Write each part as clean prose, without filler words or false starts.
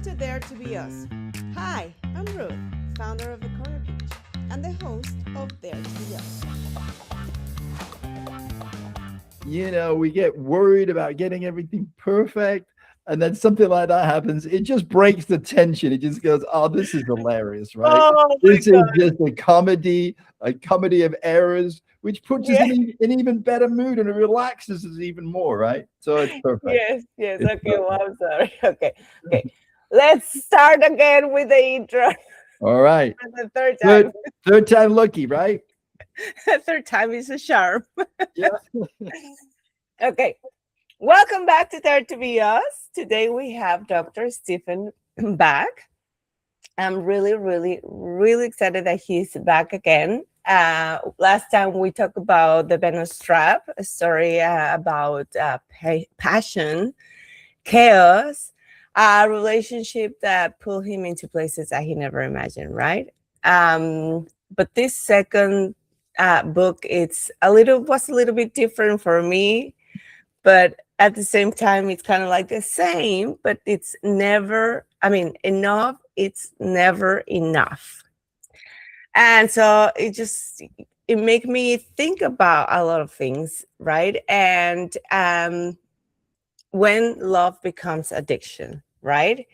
to Dare to Be Us. Hi, I'm Ruth, founder of the Corner Beach and the host of Dare to Be Us. We get worried about getting everything perfect. And then something like that happens. It just breaks the tension. It just goes, oh, this is hilarious, right? Oh my This is God. just a comedy of errors, which puts us Yeah. in an even better mood and it relaxes us even more, right? So it's perfect. Yes. It's Okay, well, perfect. I'm sorry. Okay. Let's start again with the intro All right. for the third Third, time. third time lucky, right? Third time is a charm. Yeah. Okay. Welcome back to Dare to Be Us. Today we have Dr. Stephen back. I'm really excited that he's back again. Last time we talked about the Venus trap, a story about passion, chaos, a relationship that pulled him into places that he never imagined, right? But this second book, was a little bit different for me, but at the same time, it's kind of like the same, but it's never, enough, it's never enough. And so it made me think about a lot of things, right? And when love becomes addiction, right?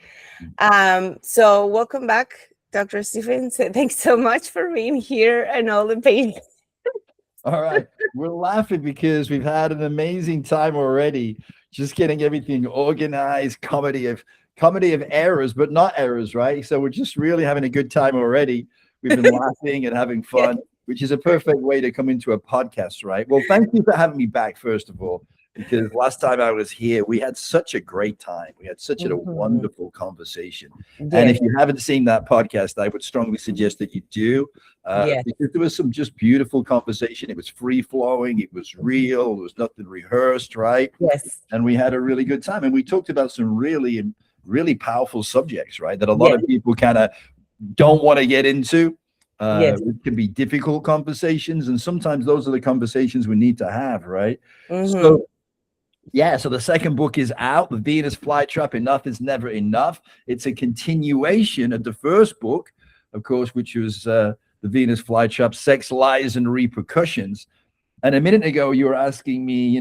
So welcome back, Dr. Stevens. Thanks so much for being here and all the pain. All right. We're laughing because we've had an amazing time already, just getting everything organized, comedy of errors, but not errors, right? So we're just really having a good time already. We've been laughing and having fun, which is a perfect way to come into a podcast, right? Well, thank you for having me back, first of all, because last time I was here, we had such a great time. We had such a Mhm. wonderful conversation. And Yes, if you haven't seen that podcast, I would strongly suggest that you do, yes, because there was some just beautiful conversation. It was free flowing, it was real, there was nothing rehearsed, right? yes, And we had a really good time. And we talked about some really powerful subjects, right? That a lot yes, of people kind of don't want to get into. yes. It can be difficult conversations, and sometimes those are the conversations we need to have, right? Hmm. So yeah, so the second book is out, The Venus Flytrap, Enough is Never Enough. It's a continuation of the first book, of course, which was The Venus Flytrap, Sex, Lies, and Repercussions. And a minute ago, you were asking me,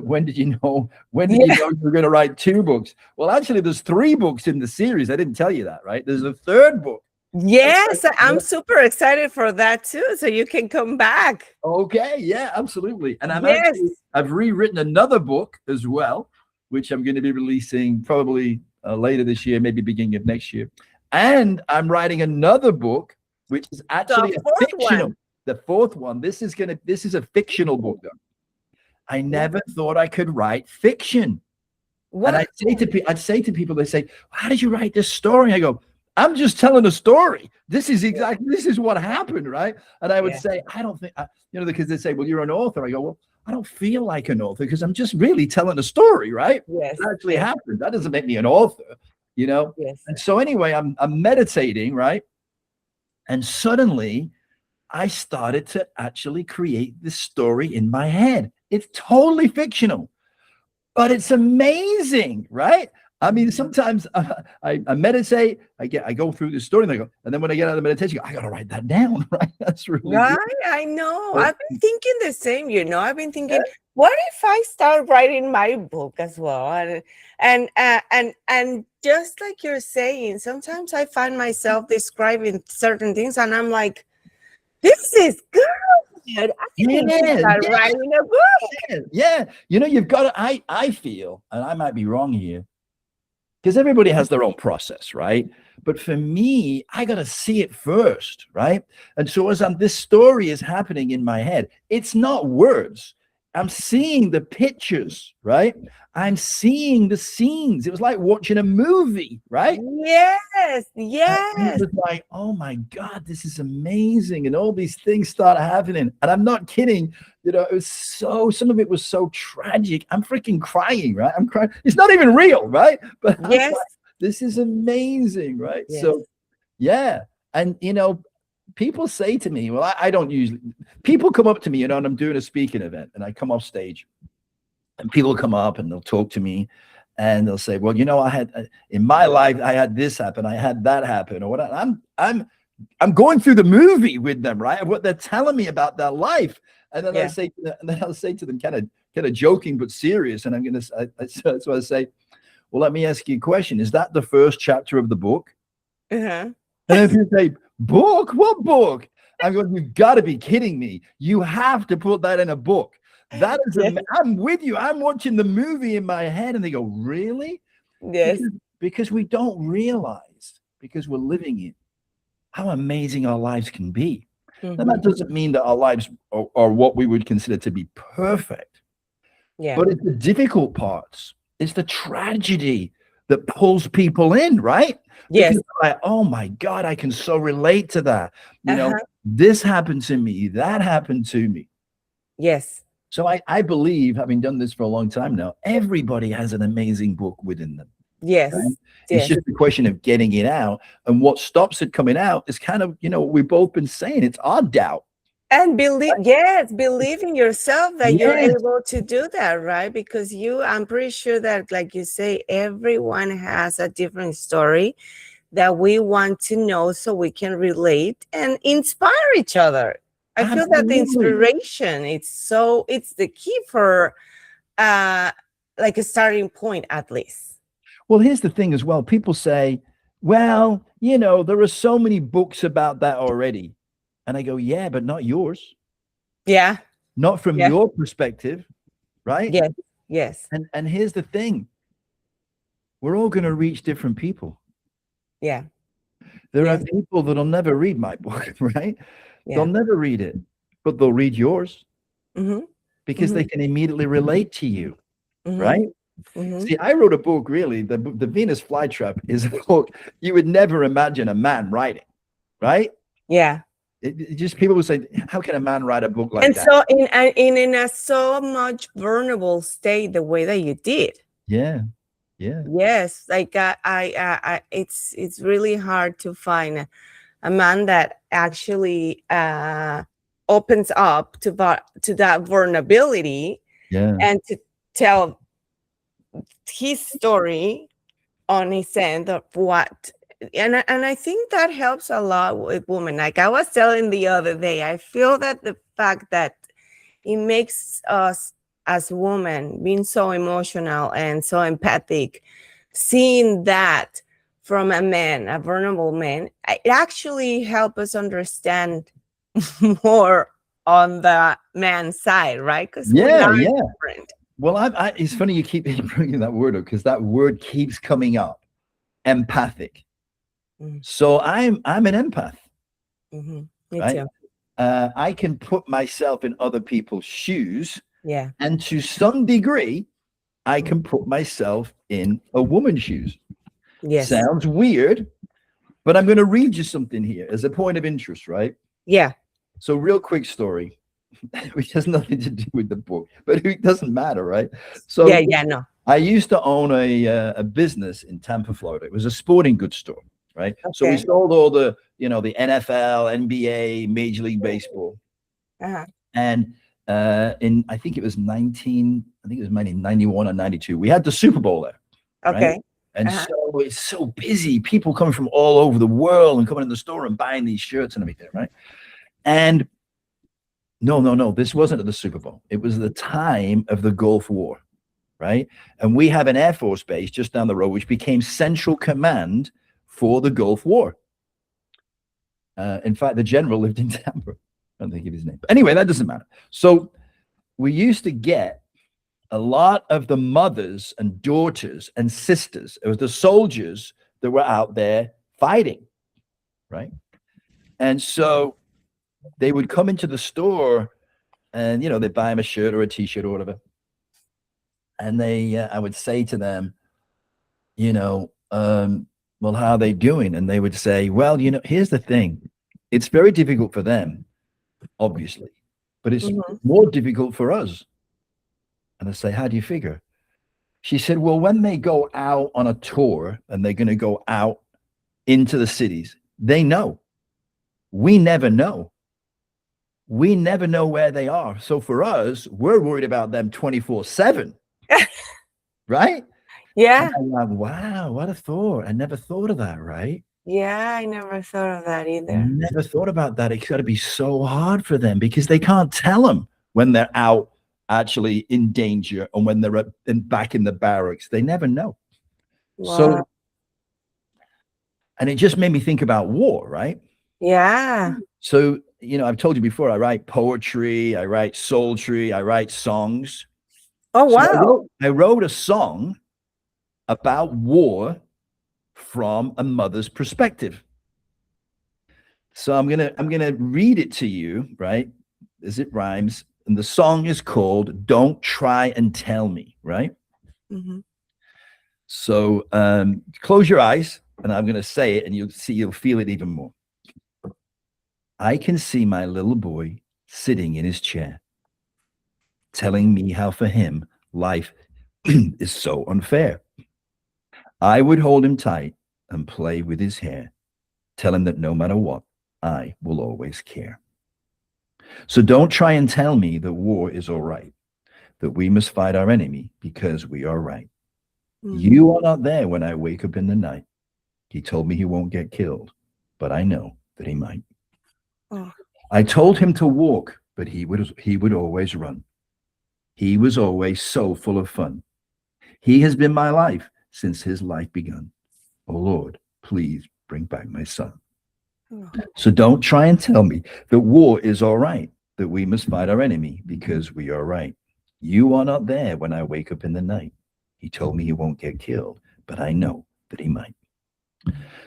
when did you Yeah. know you were going to write two books? Well, actually, there's three books in the series. I didn't tell you that, right? There's a third book. Yes, I'm super excited for that too. So you can come back. Okay, yeah, absolutely. And Yes. I've rewritten another book as well, which I'm going to be releasing probably later this year, maybe beginning of next year. And I'm writing another book, which is The actually a fourth fictional. one. The fourth one. This is a fictional book, though. I never thought I could write fiction. And Wow. I'd say to people, they say, "How did you write this story?" I go, "I'm just telling a story. This is what happened, right?" And I would Yeah. say, "I don't think, because they say, well, you're an author." I go, "Well, I don't feel like an author because I'm just really telling a story, right? Yes. It actually Yes. happened. That doesn't make me an author, you know." Yes. And so anyway, I'm meditating, right? And suddenly I started to actually create this story in my head. It's totally fictional, but it's amazing, right? I mean, sometimes I meditate, I go through the story, and then when I get out of the meditation, I gotta write that down, right? That's really Right, good. I know. So, I've been thinking the same, I've been yeah, thinking, what if I start writing my book as well? And just like you're saying, sometimes I find myself describing certain things, and I'm like, this is good. I need to yeah, start writing a book. yeah, yeah. You've got to. I feel, and I might be wrong here, because everybody has their own process, right? But for me, I got to see it first, right? And so this story is happening in my head. It's not words. I'm seeing the pictures, right? I'm seeing the scenes. It was like watching a movie, right? Yes, And it yes, was like, oh my God, this is amazing. And all these things start happening. And I'm not kidding. Some of it was so tragic. I'm freaking crying, right? I'm crying. It's not even real, right? But I'm yes, like, this is amazing, right? yes. So, yeah. And, people say to me, well, I don't usually, people come up to me, and I'm doing a speaking event and I come off stage and people come up and they'll talk to me. and they'll say, well, I had in my life, I had this happen, I had that happen, or what. I'm going through the movie with them, right? What they're telling me about their life. And then Yeah. I'll say to them, kind of joking but serious. And so I say, well, let me ask you a question. Is that the first chapter of the book? Uh-huh. And if you say, book? What book? I'm going, you've got to be kidding me. You have to put that in a book. That is, Yeah. I'm with you. I'm watching the movie in my head. And they go, really? Yes. Because we don't realize, because we're living it, how amazing our lives can be. And that Mm-hmm. doesn't mean that our lives are what we would consider to be perfect, Yeah. but it's the difficult parts. It's the tragedy that pulls people in, right? Yes. Because like, oh my God, I can so relate to that. Uh-huh. This happened to me, that happened to me. Yes. So I believe, having done this for a long time now, everybody has an amazing book within them. Right? Yes. It's Yes. just a question of getting it out. And what stops it coming out is kind of, we've both been saying, it's our doubt. And believe, yes, believe in yourself that you're Yes, able to do that, right? Because I'm pretty sure that, like you say, everyone has a different story that we want to know so we can relate and inspire each other. I feel that the absolutely. inspiration, it's the key for like a starting point at least. Well, here's the thing as well. People say, well, there are so many books about that already. And I go, yeah, but not yours, Yeah. not from Yeah. your perspective, right? Yes. Yes. And here's the thing. We're all going to reach different people. Yeah. There are Yes. people that'll never read my book, right? They'll Yeah. never read it, but they'll read yours Mm-hmm. because they Mm-hmm. can immediately relate to you, Mm-hmm. right? Mm-hmm. See, I wrote a book, really. The Venus Flytrap is a book you would never imagine a man writing, right? Yeah. It just people would say, how can a man write a book like And that? so in a so much vulnerable state, the way that you did. Yeah. Yeah. Yes, like it's really hard to find a man that actually opens up to that vulnerability Yeah. and to tell his story on his end of what. And I think that helps a lot with women. Like I was telling the other day, I feel that the fact that it makes us as women being so emotional and so empathic, seeing that from a man, a vulnerable man, it actually helps us understand more on the man's side, right? Because we Yeah. are Yeah. different. Well, it's funny you keep bringing that word up because that word keeps coming up. Empathic. Mm, So I'm an empath, mhm. Me right? too. I can put myself in other people's shoes, Yeah. and to some degree, I Mm. can put myself in a woman's shoes. Yes. Sounds weird, but I'm going to read you something here as a point of interest, right? Yeah. So, real quick story, which has nothing to do with the book, but it doesn't matter, right? Yeah. So, Yeah. No. I used to own a business in Tampa, Florida. It was a sporting goods store, right? So we Okay. sold all the NFL, NBA, Major League Baseball, Uh-huh. and in I think it was 1991 or 92, we had the Super Bowl there, right? Okay. And Uh-huh. so it's so busy, people coming from all over the world and coming in the store and buying these shirts and everything, right? And no, this wasn't at the Super Bowl. It was the time of the Gulf War, right? And we have an Air Force base just down the road, which became Central Command for the Gulf War. In fact, the general lived in Tampa. I don't think of his name. But anyway, that doesn't matter. So we used to get a lot of the mothers and daughters and sisters of the soldiers that were out there fighting, right? And so they would come into the store and, they'd buy them a shirt or a t-shirt or whatever. And I would say to them, well, how are they doing? And they would say, well, here's the thing. It's very difficult for them, obviously, but it's Mhm. more difficult for us. And I say, how do you figure? She said, well, when they go out on a tour and they're going to go out into the cities, they know. We never know. We never know where they are. So for us, we're worried about them 24/7, right? Yeah. And I'm like, wow, what a thought. I never thought of that, right? Yeah, I never thought of that either. Never thought about that. It's got to be so hard for them because they can't tell them when they're out actually in danger and when they're back in the barracks. They never know. Wow. So, and it just made me think about war, right? Yeah. So, I've told you before, I write poetry, I write sultry, I write songs. Oh, So wow. I wrote a song about war from a mother's perspective. So I'm gonna read it to you, right? As it rhymes. And the song is called Don't Try and Tell Me, right? Hmm. So close your eyes and I'm gonna say it and you'll feel it even more. I can see my little boy sitting in his chair, telling me how for him life is so unfair. I would hold him tight and play with his hair, tell him that no matter what, I will always care. So don't try and tell me that war is all right, that we must fight our enemy because we are right. Hmm. You are not there when I wake up in the night. He told me he won't get killed, but I know that he might. Oh. I told him to walk, but he would always run. He was always so full of fun. He has been my life since his life begun. Oh Lord, please bring back my son. Oh. So don't try and tell me that war is all right, that we must fight our enemy because we are right. You are not there when I wake up in the night. He told me he won't get killed, but I know that he might.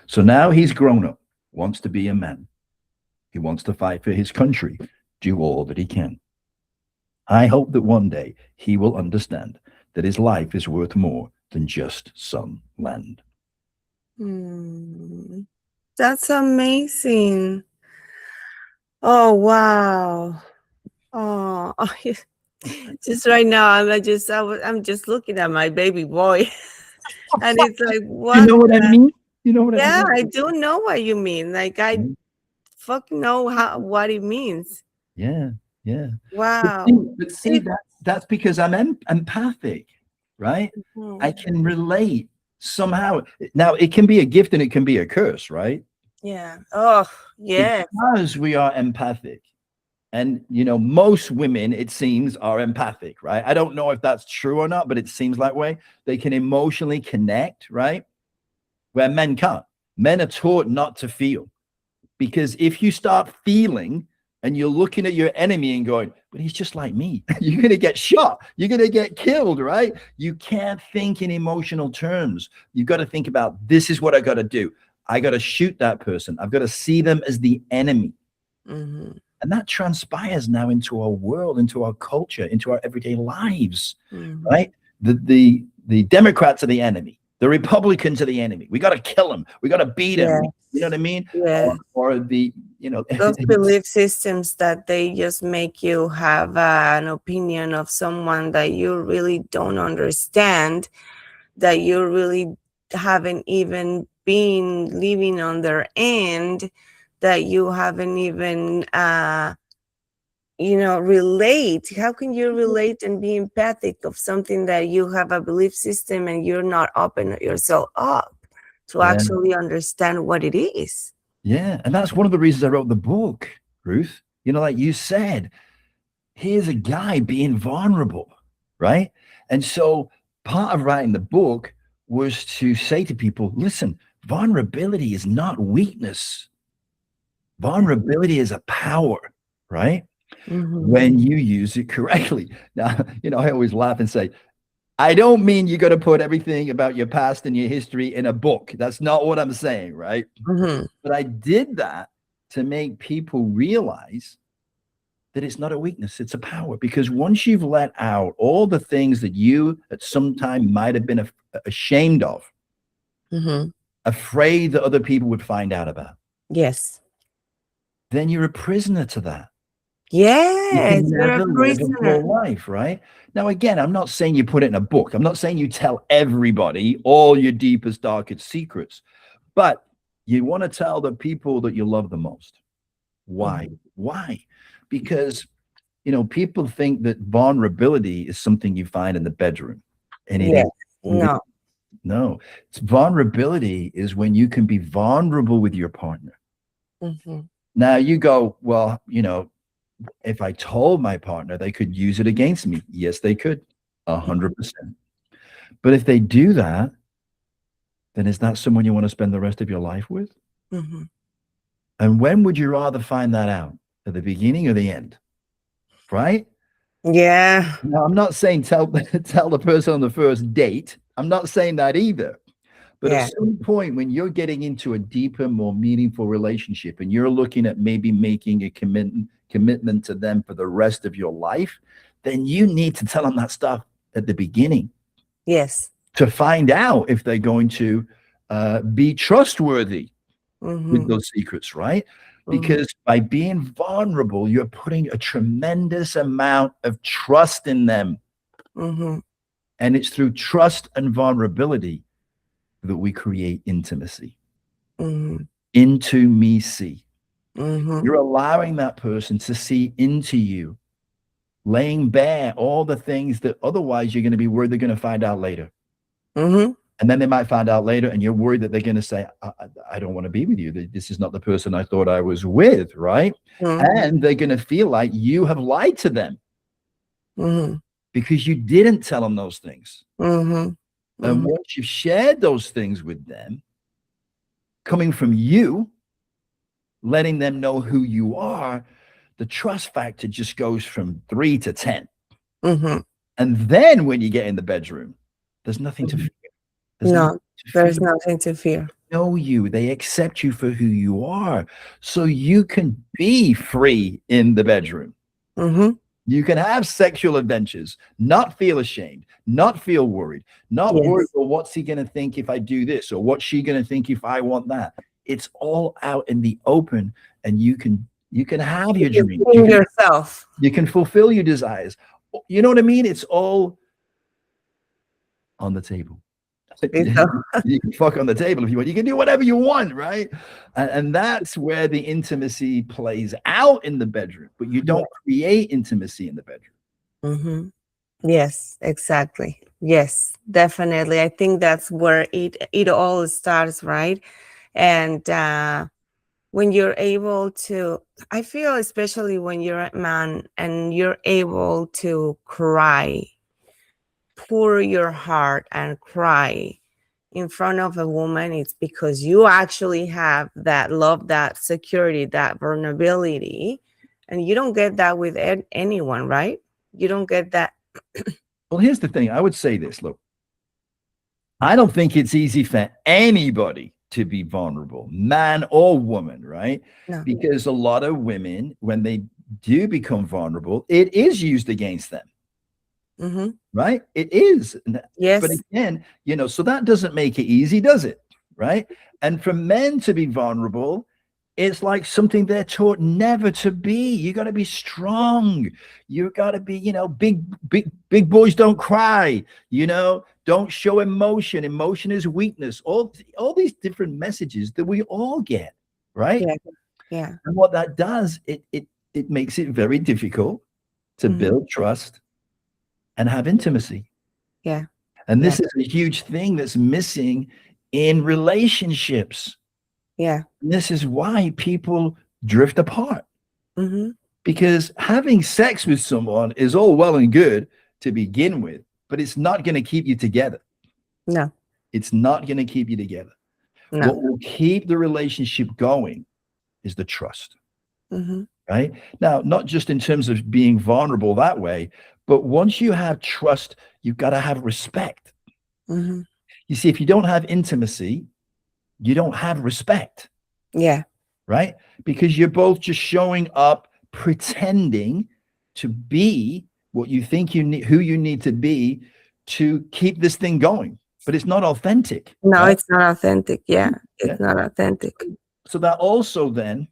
So now he's grown up, wants to be a man. He wants to fight for his country, do all that he can. I hope that one day he will understand that his life is worth more than just some land. Hmm. That's amazing. Oh, wow. Oh, just right now, I'm just looking at my baby boy, and it's like, You what? know what I mean? You know what I Yeah, mean? I do know what you mean. Like, I Right? fucking know what it means. Yeah, yeah. But Wow. see, but see See, that's because I'm empathic, right? I mhm. can relate somehow. Now, it can be a gift and it can be a curse, right? Yeah. Oh, yes. Because we are empathic. And, most women, it seems, are empathic, right? I don't know if that's true or not, but it seems that way. They can emotionally connect, right? Where men can't. Men are taught not to feel. Because if you start feeling and you're looking at your enemy and going, but he's just like me, you're going to get shot. You're going to get killed, right? You can't think in emotional terms. You've got to think about this is what I got to do. I got to shoot that person. I've got to see them as the enemy. Mm-hmm. And that transpires now into our world, into our culture, into our everyday lives, Mm-hmm. right? The Democrats are the enemy. The Republicans are the enemy. We got to kill them. We got to beat them. You know Yes. what I mean? Yes. Or the, Those belief systems that they just make you have an opinion of someone that you really don't understand, that you really haven't even been living on their end, that you haven't even relate. How can you relate and be empathic of something that you have a belief system and you're not open yourself up to yeah, actually understand what it is? yeah. And that's one of the reasons I wrote the book, Ruth. Like you said, here's a guy being vulnerable, right? And so part of writing the book was to say to people, listen, vulnerability is not weakness. Vulnerability is a power, right? Mm-hmm. When you use it correctly. Now, I always laugh and say, I don't mean you got to put everything about your past and your history in a book. That's not what I'm saying, right? Mm-hmm. But I did that to make people realize that it's not a weakness, it's a power. Because once you've let out all the things that you at some time might have been ashamed of, Mm-hmm. afraid that other people would find out about, Yes. then you're a prisoner to that. You Yes, can you're a never live a prisoner. full life, right? Now, again, I'm not saying you put it in a book. I'm not saying you tell everybody all your deepest, darkest secrets, but you want to tell the people that you love the most. Why? Mhm. Why? Because, people think that vulnerability is something you find in the bedroom, and it Yes. is. No. No, it's vulnerability is when you can be vulnerable with your partner. Mm-hmm. Now you go, well, if I told my partner, they could use it against me. Yes, they could, 100%. But if they do that, then is that someone you want to spend the rest of your life with? Mm-hmm. And when would you rather find that out? At the beginning or the end? Right? Yeah. Now, I'm not saying tell tell the person on the first date. I'm not saying that either. But at Yeah. some point, when you're getting into a deeper, more meaningful relationship, and you're looking at maybe making a commitment to them for the rest of your life, then you need to tell them that stuff at the beginning Yes. to find out if they're going to be trustworthy with Mm-hmm. those secrets, right? Mm-hmm. Because by being vulnerable, you're putting a tremendous amount of trust in them. Mm-hmm. And it's through trust and vulnerability that we create intimacy. Mm-hmm. Into me see. Mm-hmm. You're allowing that person to see into you, laying bare all the things that otherwise you're going to be worried they're going to find out later. Mm-hmm. And then they might find out later, and you're worried that they're going to say, I don't want to be with you. This is not the person I thought I was with, right? Mm-hmm. And they're going to feel like you have lied to them Mm-hmm. because you didn't tell them those things. Mm-hmm. And Mm-hmm. once you've shared those things with them, coming from you, letting them know who you are, the trust factor just goes from 3 to 10. Mm-hmm. And then when you get in the bedroom, there's nothing to fear. There's nothing No, to there's fear. nothing to fear. Know you, they accept you for who you are. So you can be free in the bedroom. Mm-hmm. You can have sexual adventures, not feel ashamed, not feel worried, not worried, Yes. well, what's he going to think if I do this? Or what's she going to think if I want that? It's all out in the open, and you can have your You dreams. can being yourself. You can fulfill your desires. You know what I mean? It's all on the table. So, You can fuck on the table if you want. You can do whatever you want, right? And that's where the intimacy plays out in the bedroom. But you don't create intimacy in the bedroom. mm-hmm. Yes, exactly. Yes, definitely. I think that's where it all starts, right? And when you're able to, I feel especially when you're a man and you're able to cry, pour your heart and cry in front of a woman, it's because you actually have that love, that security, that vulnerability. And you don't get that with anyone, right? You don't get that. Well, here's the thing. I would say this. Look, I don't think it's easy for anybody to be vulnerable, man or woman, right? No. Because a lot of women, when they do become vulnerable, it is used against them. Mm-hmm. Right? It is. But Yes. again, so that doesn't make it easy, does it? Right? And for men to be vulnerable, it's like something they're taught never to be. You got to be strong. You got to be, big boys don't cry, don't show emotion. Emotion is weakness. All these different messages that we all get, right? Yeah. Yeah. And what that does, it makes it very difficult to Mm-hmm. build trust and have intimacy. Yeah. And Yeah. this is a huge thing that's missing in relationships. Yeah. And this is why people drift apart, Mm-hmm. because having sex with someone is all well and good to begin with, but it's not going to keep you together. No. It's not going to keep you together. No. What will keep the relationship going is the trust. Mm-hmm. Right? Now, not just in terms of being vulnerable that way, but once you have trust, you've got to have respect. Mm-hmm. You see, if you don't have intimacy, you don't have respect. Yeah. Right? Because you're both just showing up, pretending to be what you think you need, who you need to be to keep this thing going. But it's not authentic. No, Right? it's not authentic. Yeah. Yeah. It's not authentic. So that also then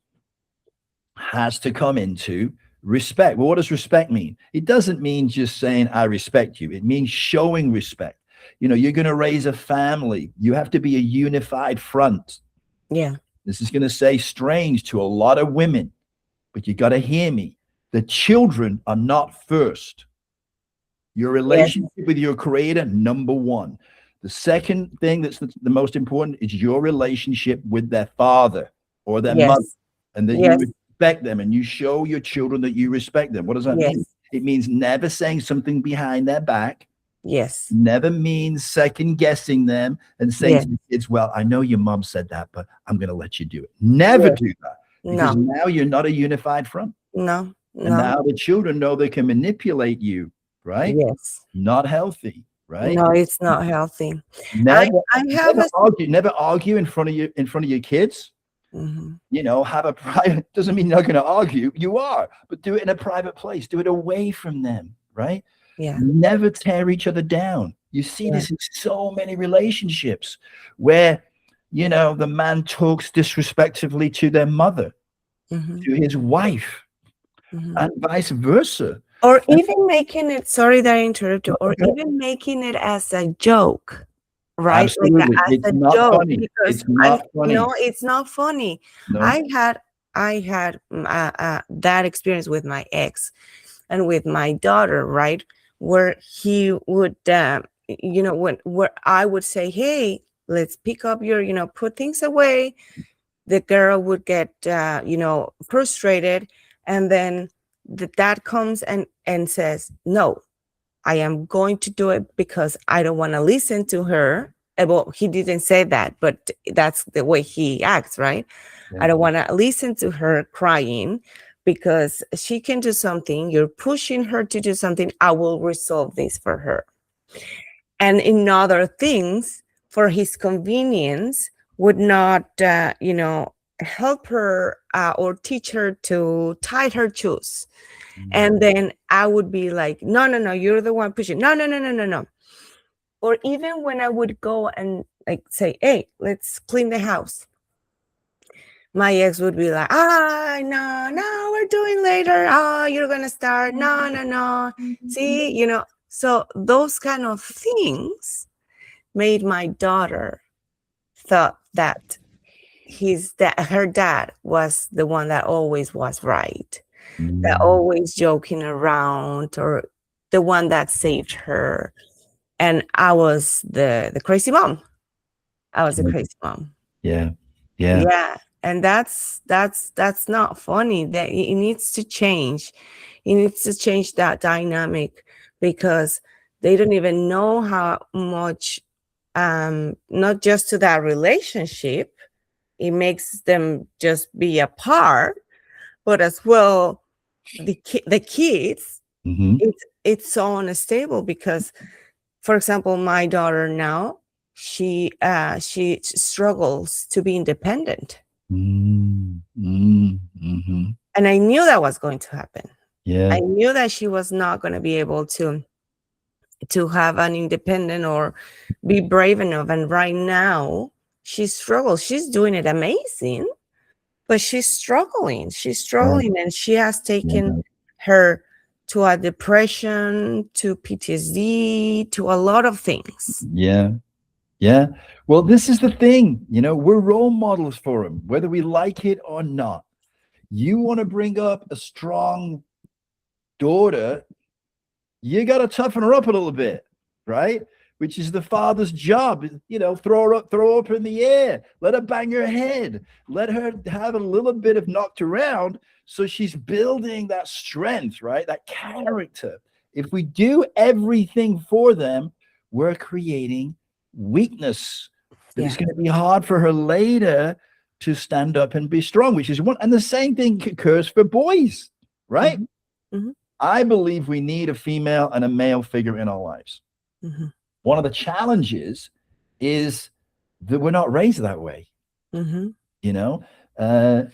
has to come into respect. Well, what does respect mean? It doesn't mean just saying, I respect you. It means showing respect. You're going to raise a family. You have to be a unified front. Yeah. This is going to say strange to a lot of women, but you got to hear me. The children are not first. Your Yes. relationship with your creator, number one. The second thing that's the most important is your relationship with their father or their mother, Yes. and that you Yes. respect them and you show your children that you respect them. What does that mean? Yes. It means never saying something behind their back, Yes. never means second guessing them and saying Yes. to the kids, well, I know your mom said that, but I'm going to let you do it. Never Yes. do that, because No. now you're not a unified front. No. And No. now the children know they can manipulate you, right? Yes. Not healthy, right? No, it's not healthy. I Never, I have a. never argue in front of your kids. Mhm. Have a private, doesn't mean you're not going to argue. You are, but do it in a private place. Do it away from them, right? Yeah. Never tear each other down. You see Yeah. this in so many relationships where, the man talks disrespectfully to their mother, Mhm. to his wife, Mhm. and vice versa. Or And even making it, sorry that I interrupted you, or even making it as a joke, right? Like absolutely, as it's a not joke, funny. because It's not no, funny. it's not funny. No. I had that experience with my ex and with my daughter, right? Where he would, when where I would say, "Hey, let's pick up your, put things away." The girl would get, frustrated, and then the dad comes and says, "No, I am going to do it because I don't want to listen to her." Well, he didn't say that, but that's the way he acts, right? Yeah. I don't want to listen to her crying because she can do something. You're pushing her to do something. I will resolve this for her. And in other things, for his convenience, would not, help her, or teach her to tie her shoes. And then I would be like, "No, no, no, you're the one pushing. No, no, no, no, no, no." Or even when I would go and like say, "Hey, let's clean the house." My ex would be like, no, no, we're doing later. Oh, you're going to start. No, no, no. See, so those kind of things made my daughter thought that her dad was the one that always was right, that Mm. always joking around, or the one that saved her. And I was the crazy mom. I was a crazy mom. Yeah. Yeah. Yeah. And that's not funny. That it needs to change. It needs to change that dynamic, because they don't even know how much, not just to that relationship, it makes them just be apart, but as well the kids, Hmm. it's so unstable because, for example, my daughter now, she struggles to be independent, Mm, mm, mhm. and I knew that was going to happen. I Yeah. knew that she was not going to be able to have an independent or be brave enough, and right now she struggles. She's doing it amazing, but she's Yeah. struggling, and she has taken Yeah. her to a depression, to PTSD, to a lot of things. Yeah. Yeah. Well, this is the thing, we're role models for them, whether we like it or not. You want to bring up a strong daughter, you got to toughen her up a little bit, right? Which is the father's job. Throw her up in the air, let her bang her head, let her have a little bit of knocked around, so she's building that strength, right? That character. If we do everything for them, we're creating weakness that Yeah. is going to be hard for her later to stand up and be strong, which is one. And the same thing occurs for boys, right? Mhm. Mhm. I believe we need a female and a male figure in our lives. Mhm. One of the challenges is that we're not raised that way. Mhm. You know, uh,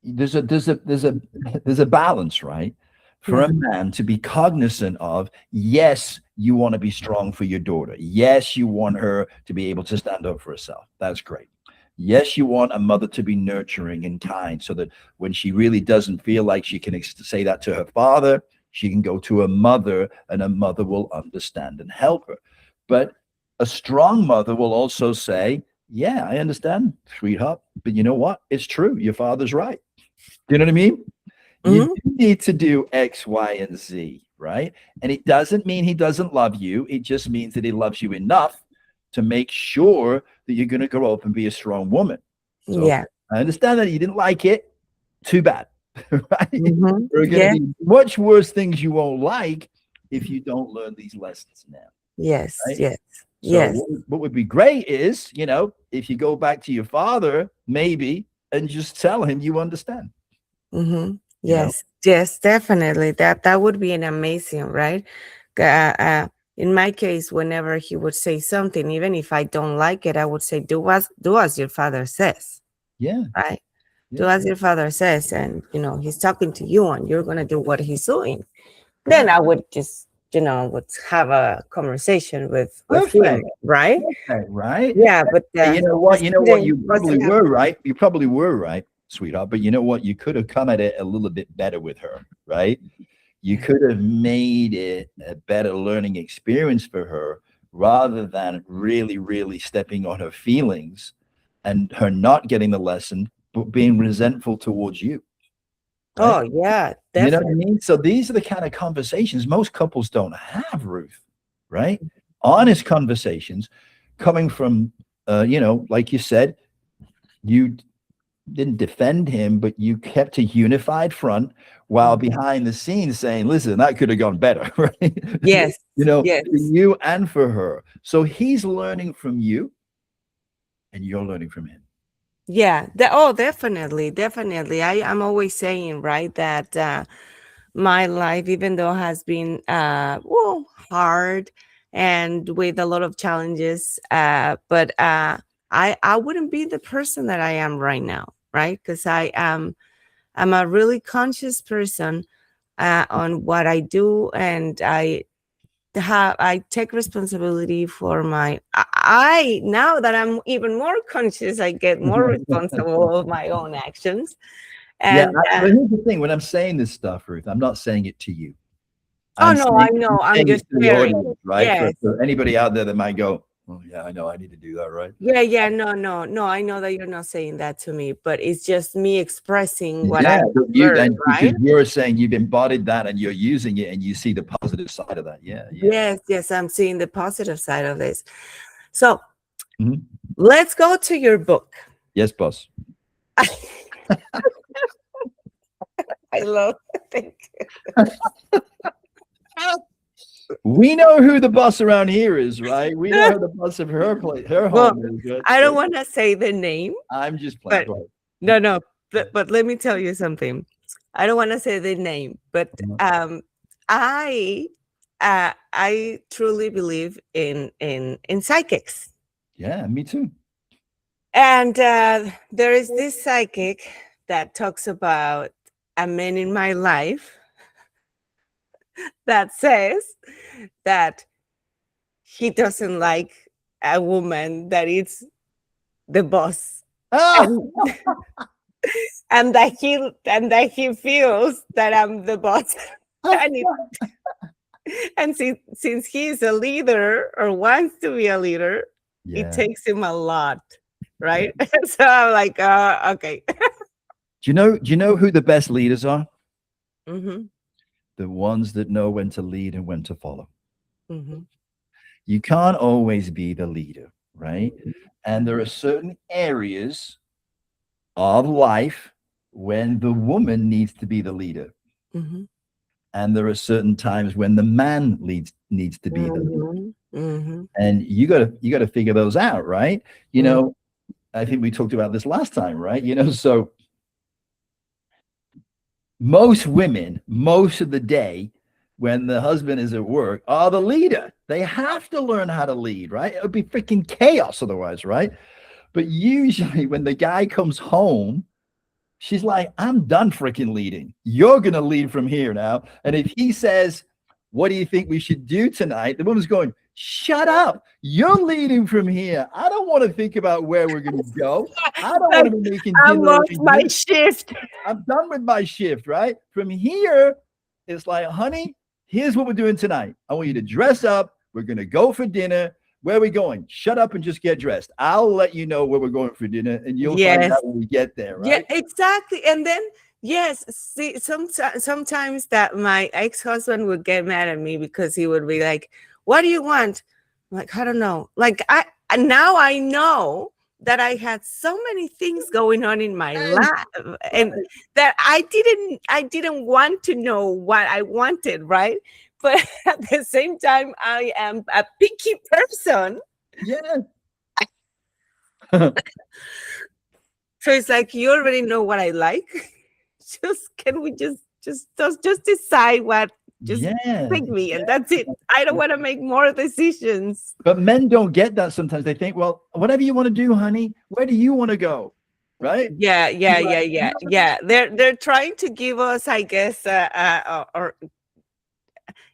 there's a balance, right? For Yeah. a man to be cognizant of, yes, you want to be strong for your daughter. Yes, you want her to be able to stand up for herself. That's great. Yes, you want a mother to be nurturing and kind, so that when she really doesn't feel like she can say that to her father, she can go to a mother, and a mother will understand and help her. But a strong mother will also say, yeah, I understand, sweetheart, but you know what? It's true. Your father's right. Do you know what I mean? You Mhm. do need to do X, Y, and Z, right? And it doesn't mean he doesn't love you. It just means that he loves you enough to make sure that you're going to grow up and be a strong woman. So Yeah. I understand that you didn't like it. Too bad. Right? There are going to Yeah. be much worse things you won't like if you don't learn these lessons now. Yes. Right? Yes. So Yes. what would be great is, if you go back to your father, maybe, and just tell him you understand, Mm-hmm. you know? Yes. Yes. Definitely. That would be an amazing, right? In my case, whenever he would say something, even if I don't like it, I would say, "Do as your father says." Yeah. Right? Do Yeah. as your father says, and he's talking to you, and you're gonna do what he's doing. Yeah. Then I would just, would have a conversation with him, Perfect. right? Okay, right? Yeah, but And you know what? just You know what? kidding, You probably wasn't were happening. right. You probably were right, sweetheart. But you know what? You could have come at it a little bit better with her, right? You Yeah. could have made it a better learning experience for her rather than really, really stepping on her feelings and her not getting the lesson, but being resentful towards you, right? Oh yeah, You know what I definitely. mean? So these are the kind of conversations most couples don't have, Ruth, right? Honest conversations coming from, like you said, you didn't defend him, but you kept a unified front while Mhm. behind the scenes saying, listen, that could have gone better, right? Yes, For yes. you and for her. So he's learning from you and you're learning from him. Yeah. Definitely, definitely. I'm always saying, right, that my life, even though has been hard and with a lot of challenges, but I wouldn't be the person that I am right now, right? Because I'm a really conscious person on what I do, and I take responsibility for I now that I'm even more conscious, I get more responsible of my own actions. Yeah. And But here's the thing, when I'm saying this stuff, Ruth, I'm not saying it to you. oh I'm no, I saying, I'm know, I'm saying it just to the sharing. audience, right? For, Yes. for anybody out there that might go, oh, yeah, I know I need to do that, right? Yeah, yeah, no, no, no. I know that you're not saying that to me, but it's just me expressing what I Yeah, but learned, because right? you're saying you've embodied that and you're using it and you see the positive side of that. Yeah, yeah. Yes, yes, I'm seeing the positive side of this. So Mhm. let's go to your book. Yes, boss. I love thank We know who the boss around here is, right? We know you. who the boss of her place, her Well, home is. Right? I don't So want to say the name, I'm just playing. but Go no, no. But let me tell you something. I don't want to say the name, but ahead. I I truly believe in psychics. Yeah, me too. And there is this psychic that talks about a man in my life that says that he doesn't like a woman that is the boss. Ah, And and that he feels that I'm the boss. and it, and since he is a leader or wants to be a leader, it yeah, takes him a lot, yeah. right? So I'm like, okay. Do you know who the best leaders are? hmm The ones that know when to lead and when to follow. hmm You can't always be the leader, right? And there are certain areas of life when the woman needs to be the leader. hmm And there are certain times when the man needs to be the leader. hmm hmm And you gotta figure those out, right? You hmm know, I think we talked about this last time, right? So most women, most of the day, when the husband is at work, are the leader. They have to learn how to lead, right? It would be freaking chaos otherwise, right? But usually when the guy comes home, she's like, I'm done freaking leading. You're going to lead from here now. And if he says, what do you think we should do tonight? The woman's going, shut up. You're leading from here. I don't want to think about where we're going to go. I don't want Like, to be making I'm dinner off every my night. shift. I'm done with my shift, right? From here, it's like, honey, here's what we're doing tonight. I want you to dress up. We're going to go for dinner. Where are we going? Shut up and just get dressed. I'll let you know where we're going for dinner and you'll find Yes. out when we get there, Yeah, right? exactly. And then yes, see, sometimes that my ex-husband would get mad at me because he would be like, "What do you want?" I'm like, I don't know. Like and now I know that I had so many things going on in my And life, and that I didn't want to know what I wanted, right? But at the same time, I am a picky person. yeah. So it's like you already know what I like. Just can we just decide what, just Yeah. pick me and that's it. I don't want to make more decisions. But men don't get that sometimes. They think, well, whatever you want to do, honey, where do you want to go? Right? Yeah, yeah, He's yeah, like, yeah, no. yeah. They're trying to give us, I guess, or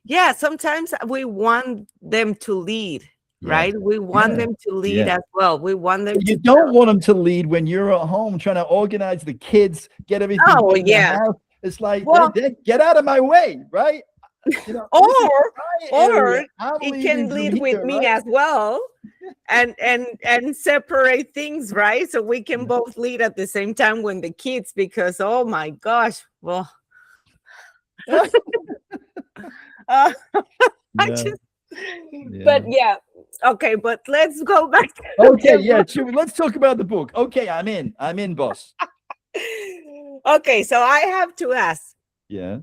yeah. Sometimes we want them to lead, Yes. right? We want Yeah. them to lead Yeah. as well. We want them But you to. don't want them to lead when you're at home trying to organize the kids, get everything Oh done in the yeah. house. It's like, Well, get out of my way, right? This is or my area. or I'm it leading can from lead with here, me right? as well, and separate things, right? So we can Yeah. both lead at the same time when the kids, because oh my gosh, well, uh, I Yeah. just, but Yeah. yeah, okay, but let's go back to Okay, the yeah. book. Let's talk about the book. Okay, I'm in. I'm in, boss. Okay, so I have to ask, Yeah.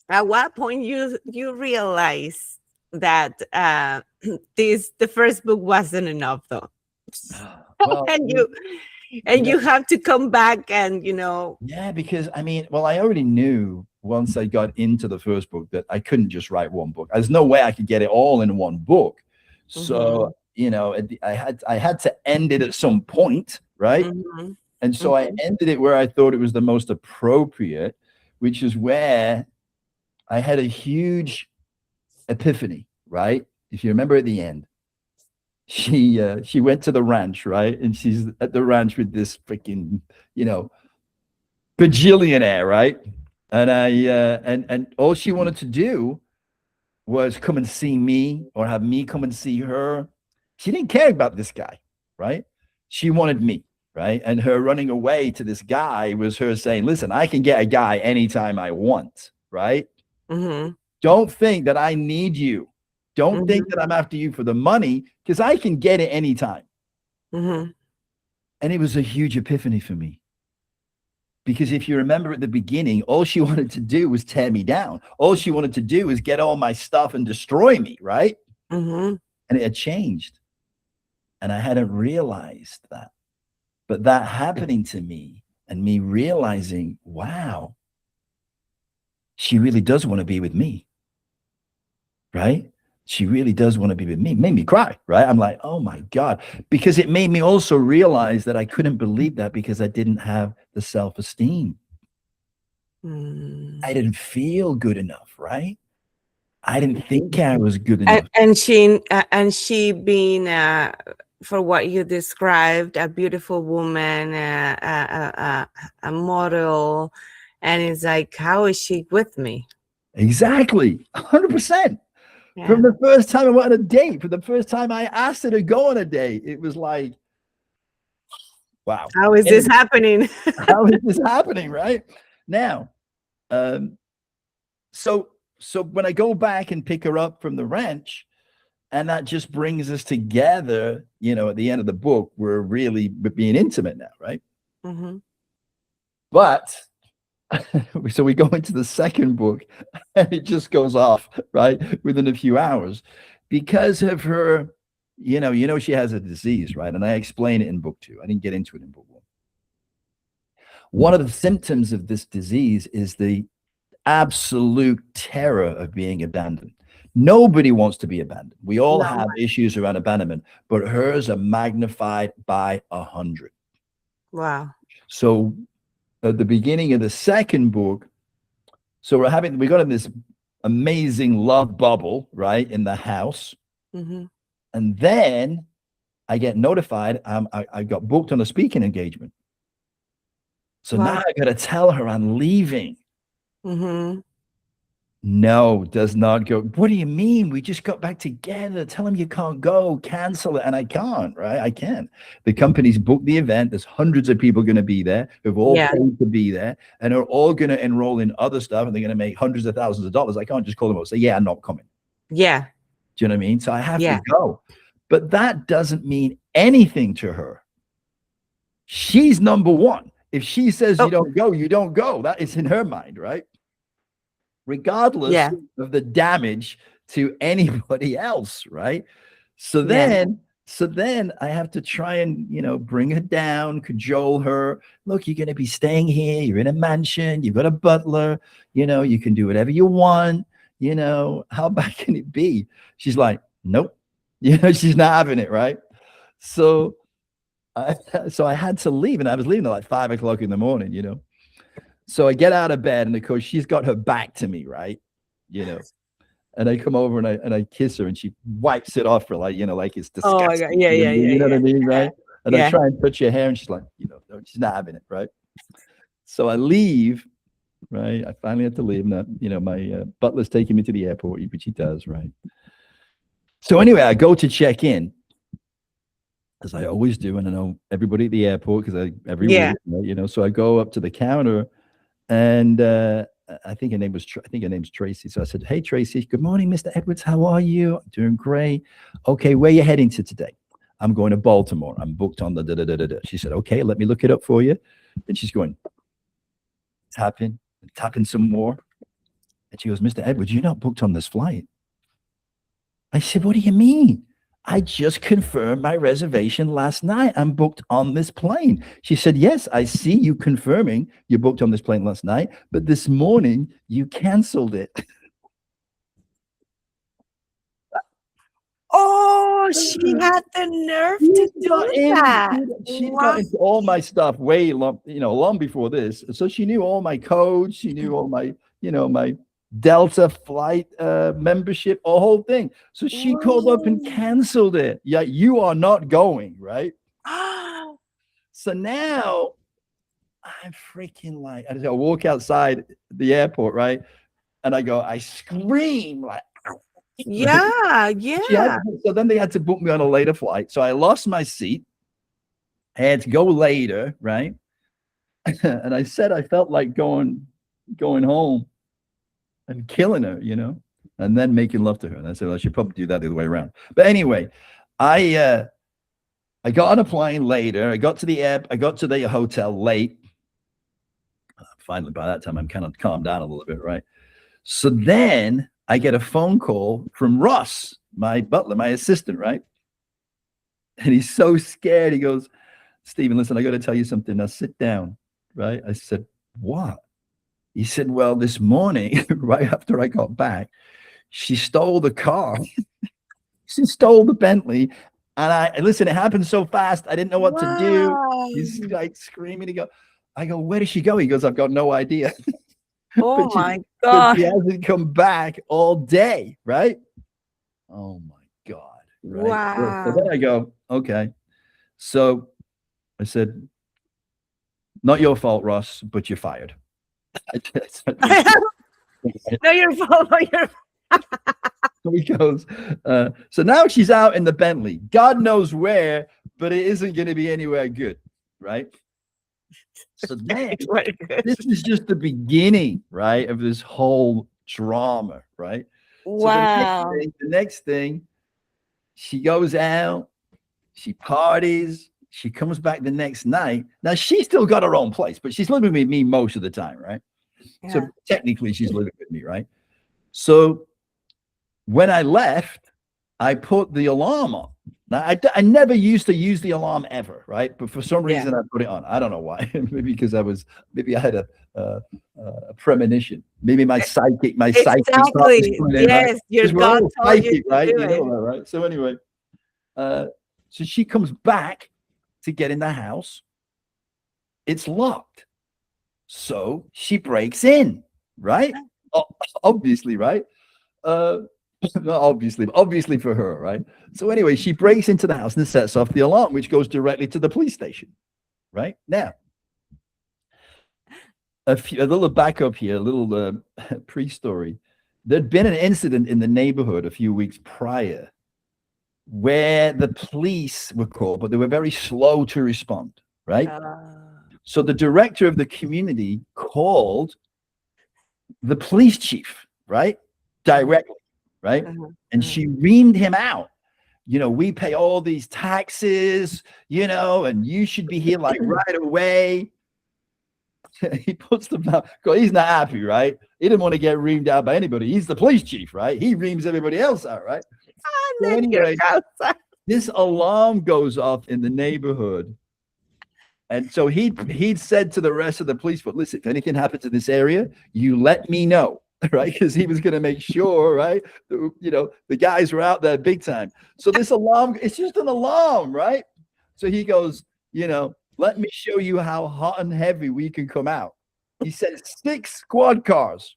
at what point you realize that the first book wasn't enough, though? Well, and you and yeah, you have to come back and yeah, because I mean, well, I already knew once I got into the first book that I couldn't just write one book. There's no way I could get it all in one book. So, Mhm, I had to end it at some point, right? mhm, And so I mhm, ended it where I thought it was the most appropriate, which is where I had a huge epiphany, right? If you remember at the end, she went to the ranch, right? And she's at the ranch with this freaking, you know, bajillionaire, right? And and all she wanted to do was come and see me or have me come and see her. She didn't care about this guy, right? She wanted me, right? And her running away to this guy was her saying, listen, I can get a guy anytime I want, right? mhm, Don't think that I need you. Don't think mhm, that I'm after you for the money because I can get it anytime. mhm, And it was a huge epiphany for me. Because if you remember at the beginning, all she wanted to do was tear me down. All she wanted to do was get all my stuff and destroy me, right? mhm, And it had changed. And I hadn't realized that. But that happening to me and me realizing, wow, she really does want to be with me, right? She really does want to be with me. Made me cry, right? I'm like, oh my God. Because it made me also realize that I couldn't believe that because I didn't have the self-esteem. mm. I didn't feel good enough, right? I didn't think I was good And, enough. and she being, for what you described, a beautiful woman, a model, and it's like, how is she with me? Exactly. 100%. Yeah. From the first time I went on a date, from the first time I asked her to go on a date, it was like, wow. How is this Anyway, happening? how is this happening? Right now. Um, so when I go back and pick her up from the ranch, and that just brings us together, at the end of the book, we're really being intimate now, right? Mhm. But so we go into the second book and it just goes off, right? Within a few hours because of her, she has a disease, right? And I explain it in book 2. I didn't get into it in book 1. One of the symptoms of this disease is the absolute terror of being abandoned. Nobody wants to be abandoned. We all No. have issues around abandonment, but hers are magnified by 100. Wow. So at the beginning of the second book, so we got in this amazing love bubble, right, in the house. Mhm. And then I get notified I got booked on a speaking engagement. So now Wow. I got to tell her I'm leaving. Mhm. No, does not go. What do you mean? We just got back together. Tell him you can't go. Cancel it. And I can't, right? I can't. The company's booked the event. There's hundreds of people going to be there who've all Yeah. paid to be there and are all going to enroll in other stuff and they're going to make hundreds of thousands of dollars. I can't just call them up and say, yeah, I'm not coming. Yeah. Do you know what I mean? So I have to Yeah. go. But that doesn't mean anything to her, she's number one. If she says you Oh, don't go, you don't go. That is in her mind, right? Regardless yeah, of the damage to anybody else, right? So yeah. then, so then I have to try and, bring her down, cajole her. Look, you're going to be staying here. You're in a mansion. You've got a butler. You can do whatever you want. How bad can it be? She's like, nope. She's not having it, right? So I, so I had to leave, and I was leaving at like 5 o'clock in the morning. So I get out of bed, and of course she's got her back to me, right? You know, and I come over and I kiss her, and she wipes it off for like it's Oh my God. disgusting. Yeah, You yeah, yeah, know what I yeah, mean, right? And I yeah. try and touch her hair, and she's like, no, she's not having it, right? So I leave, right? I finally had to leave, and my butler's taking me to the airport, which he does, right? So anyway, I go to check in, as I always do, and I know everybody at the airport because every Yeah. week, right? So I go up to the counter, and I think her name's Tracy. So I said, "Hey, Tracy. Good morning, Mr. Edwards. How are you? I'm doing great. Okay, where you heading to today? I'm going to Baltimore. I'm booked on the da da da da da." She said, "Okay, let me look it up for you." And she's going tapping some more, and she goes, "Mr. Edwards, you're not booked on this flight." I said, "What do you mean? I just confirmed my reservation last night. I'm booked on this plane." She said, "Yes, I see you confirming you booked on this plane last night, but this morning you canceled it." Oh, she had the nerve to do that. She got Wow. into all my stuff way long before this. So she knew all my codes. She knew all my Delta flight membership, a whole thing. So she called up and Wow. canceled it. Yeah, you are not going, right? Ah, So now I'm freaking like, I walk outside the airport, right? And I scream like, right? yeah, yeah. So then they had to book me on a later flight. So I lost my seat. I had to go later, right? And I said I felt like going home and killing her, and then making love to her. And I said, well, I should probably do that the other way around. But anyway, I got on a plane later. I got to the hotel late. Finally, by that time, I'm kind of calmed down a little bit, right? So then I get a phone call from Ross, my butler, my assistant, right? And he's so scared. He goes, "Stephen, listen, I got to tell you something. Now sit down," right? I said, "What?" He said, "Well, this morning, right after I got back, she stole the car. She stole the Bentley. And listen, it happened so fast. I didn't know what to do." Wow. He's like screaming. I go, "Where did she go?" He goes, "I've got no idea." Oh but she, my but she God. hasn't come back all day, right? Oh my God, right? So then Wow. I go, "Okay." So I said, "Not your fault, Ross, but you're fired." No, your fault. No, your So he goes, so now she's out in the Bentley, God knows where, but it isn't going to be anywhere good, right? So then very good. this is just the beginning, right, of this whole drama, right? So Wow. the next thing, she goes out, she parties, she comes back the next night. Now she's still got her own place, but she's living with me most of the time, right? So Yeah. technically she's living with me, right? So when I left, I put the alarm on. Now, I never used to use the alarm ever, right? But for some Yeah. reason, I put it on. I don't know why. Maybe because maybe I had a premonition. Maybe my psychic thought was Exactly. coming in, right? Yes, your Because we're God all told you psychic, to right? do You know it. that, right? So anyway, so she comes back to get in the house. It's locked. So she breaks in, right? O- Obviously, right? Uh, Not obviously for her, right? So anyway, she breaks into the house and sets off the alarm, which goes directly to the police station. Right now, a little backup here, a little pre-story. There'd been an incident in the neighborhood a few weeks prior where the police were called, but they were very slow to respond. Right. Uh, So the director of the community called the police chief, right, uh-huh, directly, right, uh-huh, and uh-huh. she reamed him out. we pay all these taxes, and you should be here like right away. He puts them down. He's not happy, right? He didn't want to get reamed out by anybody. He's the police chief, right? He reams everybody else out, right? So And then here anyway, goes. this alarm goes off in the neighborhood. And so he'd said to the rest of the police, but listen, if anything happens in this area, you let me know, right? Because he was going to make sure, right? The guys were out there big time. So this alarm, it's just an alarm, right? So he goes, let me show you how hot and heavy we can come out. He said 6 squad cars,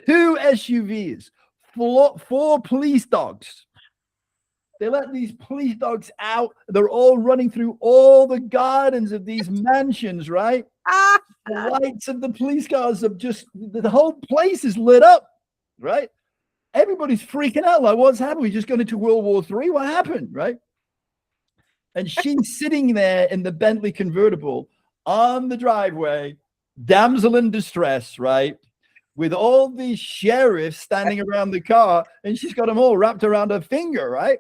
2 SUVs, 4 police dogs. They let these police dogs out. They're all running through all the gardens of these mansions, right? The lights of the police cars have the whole place is lit up, right? Everybody's freaking out. Like, what's happened? We just got into World War III. What happened, right? And she's sitting there in the Bentley convertible on the driveway, damsel in distress, right? With all these sheriffs standing around the car, and she's got them all wrapped around her finger, right?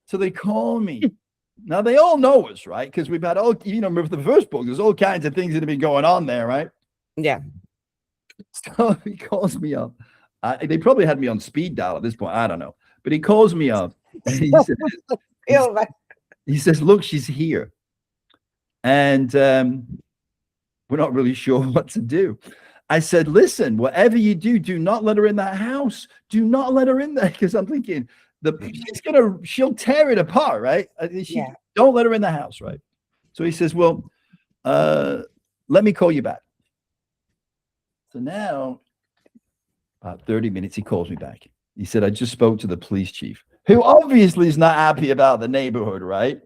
So they call me. Now they all know us, right? Because we've had remember the first book, there's all kinds of things that have been going on there, right? Yeah. So he calls me up. They probably had me on speed dial at this point. I don't know. But he calls me up and he says, look, she's here. And we're not really sure what to do. I said, listen, whatever you do, do not let her in that house. Do not let her in there. Because I'm thinking, she'll tear it apart, right? Don't let her in the house, right? So he says, well, let me call you back. So now, about 30 minutes, he calls me back. He said, I just spoke to the police chief, who obviously is not happy about the neighborhood, right?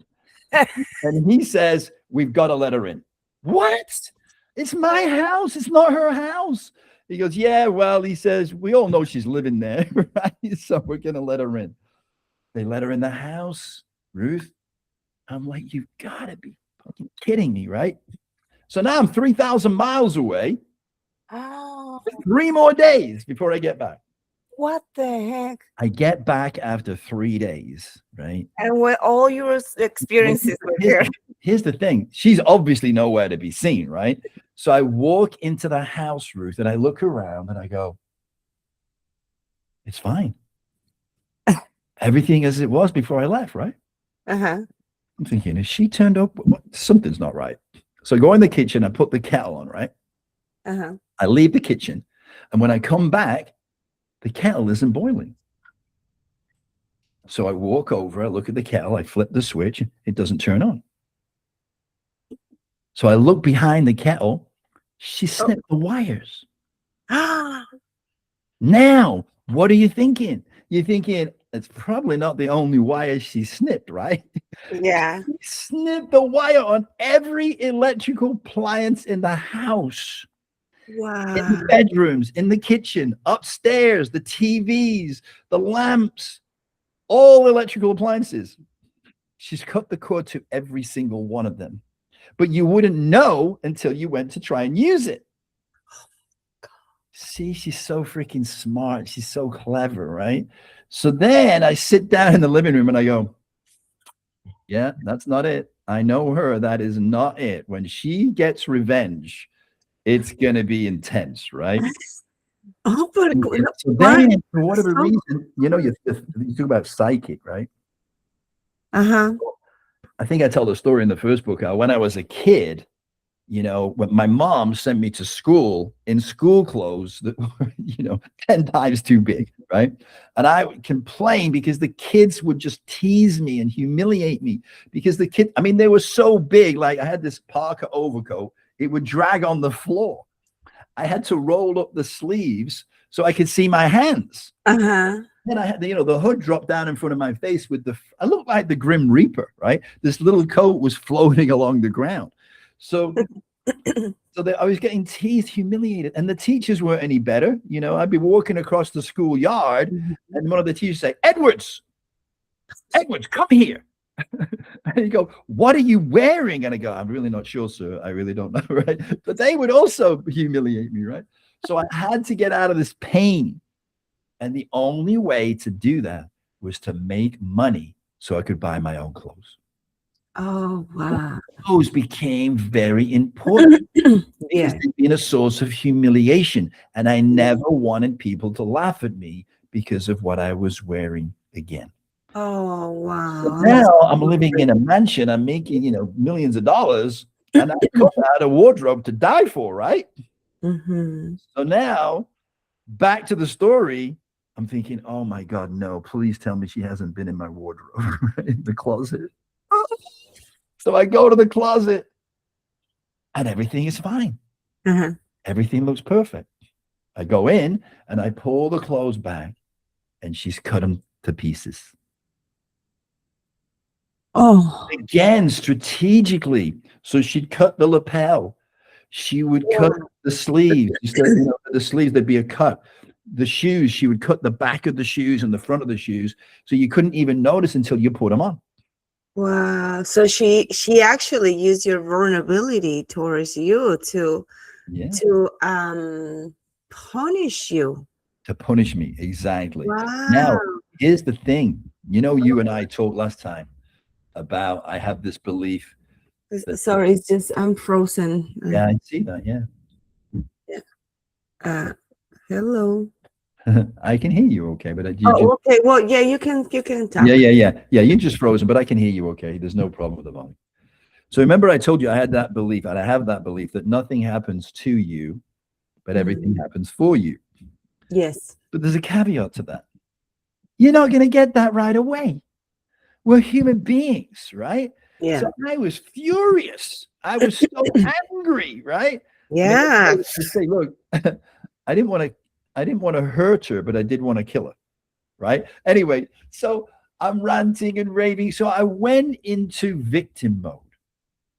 And he says, we've got to let her in. What? It's my house. It's not her house. He goes, yeah, well, he says, we all know she's living there, right? So we're going to let her in. They let her in the house, Ruth. I'm like, you've got to be fucking kidding me, right? So now I'm 3,000 miles away. Oh. 3 more days before I get back. What the heck? I get back after 3 days, right? And with all your experiences with her. Here's the thing. She's obviously nowhere to be seen, right? So I walk into the house, Ruth, and I look around and I go, it's fine. Everything as it was before I left, right? Uh-huh. I'm thinking, is she turned up? Something's not right. So I go in the kitchen, I put the kettle on, right? Uh-huh. I leave the kitchen. And when I come back, the kettle isn't boiling. So I walk over, I look at the kettle, I flip the switch, it doesn't turn on. So I look behind the kettle, she snipped the wires. Now, what are you thinking? You're thinking, it's probably not the only wire she snipped, right? Yeah. She snipped the wire on every electrical appliance in the house. Wow. In the bedrooms, in the kitchen, upstairs, the TVs, the lamps, all electrical appliances. She's cut the cord to every single one of them. But you wouldn't know until you went to try and use it. See, she's so freaking smart. She's so clever, right? So then I sit down in the living room and I go, yeah, that's not it. I know her. That is not it. When she gets revenge, it's going to be intense, right? Oh, but so then, for whatever reason, you talk about psychic, right? Uh-huh. I think I tell the story in the first book. When I was a kid, when my mom sent me to school in school clothes that were, 10 times too big, right? And I would complain because the kids would just tease me and humiliate me because they were so big. Like I had this parka overcoat. It would drag on the floor. I had to roll up the sleeves so I could see my hands. Uh-huh. Then I had the hood dropped down in front of my face I looked like the Grim Reaper, right? This little coat was floating along the ground. So I was getting teased, humiliated, and the teachers weren't any better. I'd be walking across the schoolyard, and one of the teachers say, Edwards, come here. And you go, what are you wearing? And I go, I'm really not sure, sir. I really don't know, right? But they would also humiliate me, right? So I had to get out of this pain. And the only way to do that was to make money so I could buy my own clothes. Oh, wow. Clothes became very important because Yeah. they'd been a source of humiliation. And I never wanted people to laugh at me because of what I was wearing again. Oh, So wow. I'm now I'm living in a mansion. I'm making, millions of dollars, and I cut out a wardrobe to die for, right? Mm-hmm. So now back to the story. I'm thinking, oh my God, no, please tell me she hasn't been in my wardrobe, in the closet. So I go to the closet and everything is fine. Uh-huh. Everything looks perfect. I go in and I pull the clothes back and she's cut them to pieces. Oh, Again, strategically. So she'd cut the lapel. She would cut wow. the sleeves. The sleeves, there'd be a cut. The shoes, she would cut the back of the shoes and the front of the shoes. So you couldn't even notice until you put them on. Wow. So she actually used your vulnerability towards you Yeah. to punish you. To punish me. Exactly. Wow. Now, here's the thing. You and I talked last time about I have this belief that, Sorry, it's just I'm frozen. yeah, I see that. Yeah. Yeah. Uh, hello. I can hear you okay, but you just, Oh, okay. Well, yeah, you can yeah, talk. yeah, yeah. Yeah, you're just frozen, but I can hear you okay. There's no problem with the volume. So remember I told you I had that belief, and I have that belief that nothing happens to you, but everything Mhm. happens for you. Yes. But there's a caveat to that. You're not going to get that right away. We're human beings, right? Yeah. So I was furious. I was so angry, right? And Yeah. to say, look, I didn't want to hurt her, but I did want to kill her, right? Anyway, so I'm ranting and raving. So I went into victim mode.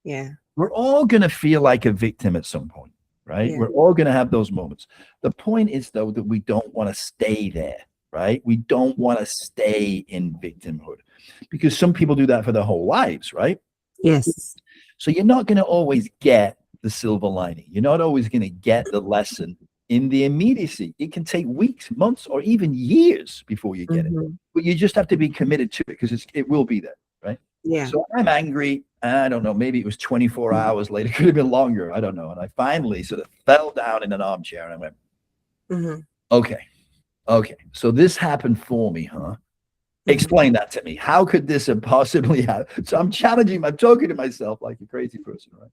Yeah. We're all going to feel like a victim at some point, right? Yeah. We're all going to have those moments. The point is, though, that we don't want to stay there, right? We don't want to stay in victimhood because some people do that for their whole lives, right? Yes. So you're not going to always get the silver lining. You're not always going to get the lesson in the immediacy. It can take weeks, months, or even years before you get it. Mhm. But you just have to be committed to it because it will be there, right? Yeah. So I'm angry. I don't know. Maybe it was 24 hours later. It could have been longer. I don't know. And I finally sort of fell down in an armchair and I went, Mhm. okay, okay. So this happened for me, huh? Mhm. Explain that to me. How could this have possibly happened? So I'm talking to myself like a crazy person, right?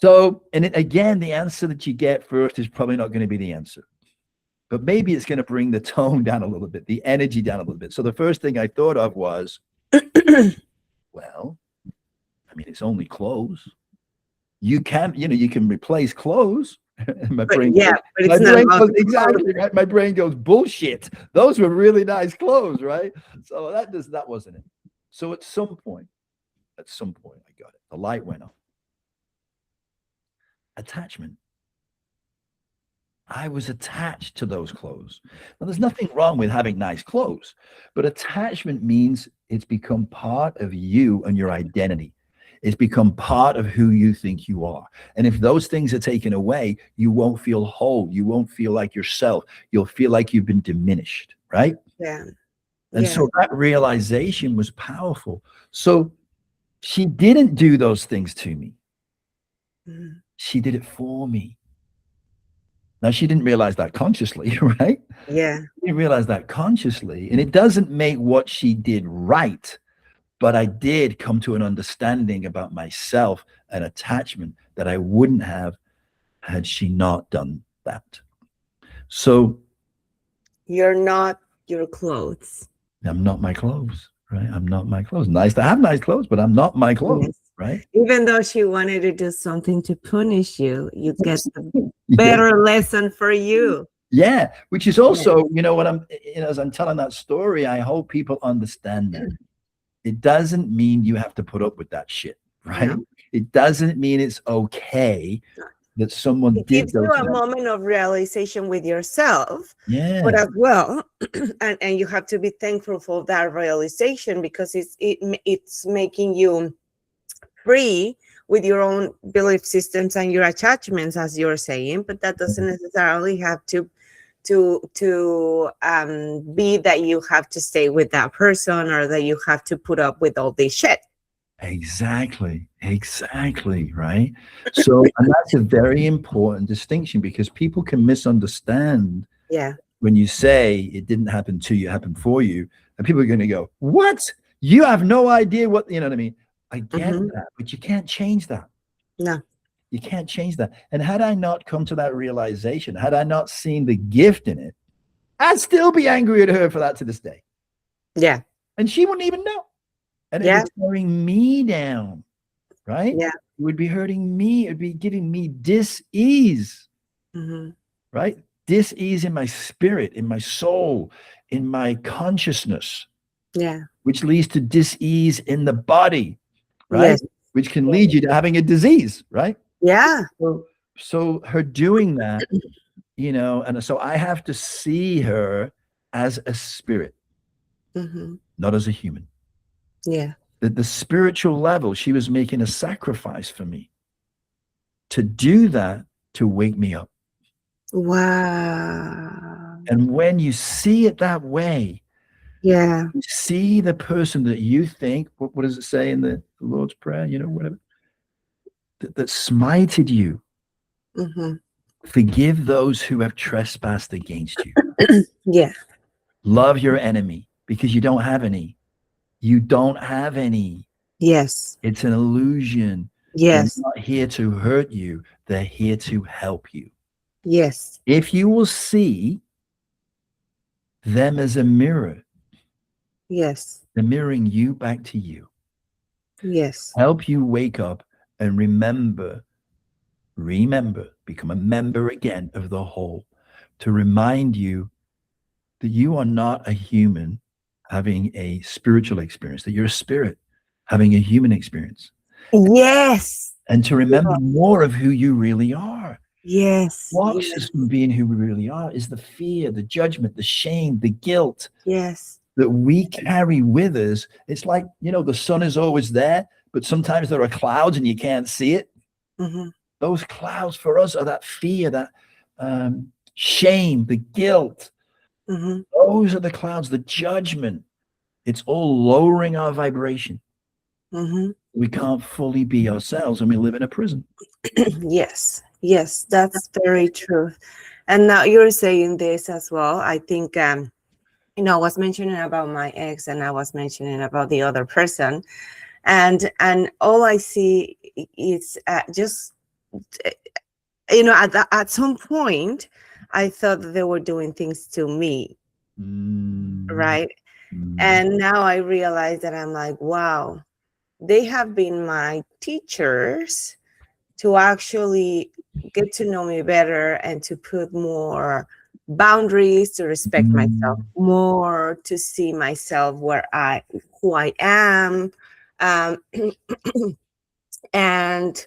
So, and again, the answer that you get first is probably not going to be the answer, but maybe it's going to bring the tone down a little bit, the energy down a little bit. So the first thing I thought of was, well, I mean, it's only clothes. You can replace clothes. my But brain yeah, goes, but my it's not brain about goes, the exactly clothes. right. My brain goes, bullshit. Those were really nice clothes, right? So that wasn't it. So at some point, I got it. The light went on. Attachment. I was attached to those clothes. Now, there's nothing wrong with having nice clothes, but attachment means it's become part of you and your identity. It's become part of who you think you are. And if those things are taken away, you won't feel whole. You won't feel like yourself. You'll feel like you've been diminished, right? Yeah. And Yeah. so that realization was powerful. So she didn't do those things to me, Mhm. she did it for me. Now, she didn't realize that consciously, right? Yeah. She didn't realize that consciously. And it doesn't make what she did right, but I did come to an understanding about myself and attachment that I wouldn't have had she not done that. So You're not your clothes. I'm not my clothes, right? I'm not my clothes. Nice to have nice clothes, but I'm not my clothes, Yes. right? Even though she wanted to do something to punish you, you get the Yeah. better lesson for you. Yeah. Which is Yeah. also, when as I'm telling that story, I hope people understand that. It doesn't mean you have to put up with that shit, right? No. It doesn't mean it's okay that someone It did gives you those a things. moment of realization with yourself, but Yeah. as well, and you have to be thankful for that realization because it's making you free with your own belief systems and your attachments, as you're saying. But that doesn't necessarily have be that you have to stay with that person, or that you have to put up with all this shit. Exactly, right? So, and that's a very important distinction because people can misunderstand Yeah. when you say it didn't happen to you, it happened for you. And people are going to go, what? You have no idea what, you know what I mean? I get Mm-hmm. that, but you can't change that. No. You can't change that. And had I not come to that realization, had I not seen the gift in it, I'd still be angry at her for that to this day. Yeah. And she wouldn't even know. And it'd Yeah. be tearing me down, right? Yeah. It would be hurting me. It'd be giving me dis-ease, Mm-hmm. right? Dis-ease in my spirit, in my soul, in my consciousness, Yeah. which leads to dis-ease in the body, right? Yes. Which can lead you to having a disease, right? Yeah. So her doing that, and so I have to see her as a spirit, Mm-hmm. not as a human. Yeah. At the spiritual level, she was making a sacrifice for me to do that, to wake me up. Wow. And when you see it that way, Yeah. you see the person that you think, what does it say in the Lord's Prayer, whatever, that smited you. Mm-hmm. Forgive those who have trespassed against you. Yeah. Love your enemy because you don't have any. You don't have any. Yes. It's an illusion. They're Yes. not here to hurt you. They're here to help you. Yes. If you will see them as a mirror, Yes. they're mirroring you back to you. Yes. Help you wake up and remember, become a member again of the whole, to remind you that you are not a human having a spiritual experience, that you're a spirit having a human experience, Yes. and to remember more of who you really are. Yes. Blocks us Yes. from being who we really are is the fear, the judgment, the shame, the guilt Yes. that we carry with us. It's like, the sun is always there, but sometimes there are clouds and you can't see it. Mm-hmm. Those clouds for us are that fear, that shame, the guilt. Mm-hmm. Those are the clouds, the judgment. It's all lowering our vibration. Mm-hmm. We can't fully be ourselves and we live in a prison. Yes. Yes. That's very true. And now you're saying this as well. I think I was mentioning about my ex, and I was mentioning about the other person, and all I see is just at some point I thought that they were doing things to me, Mm, right? mm, And now I realize that I'm like, wow, they have been my teachers to actually get to know me better, and to put more boundaries, to respect myself mm, more, to see myself who I am. um, and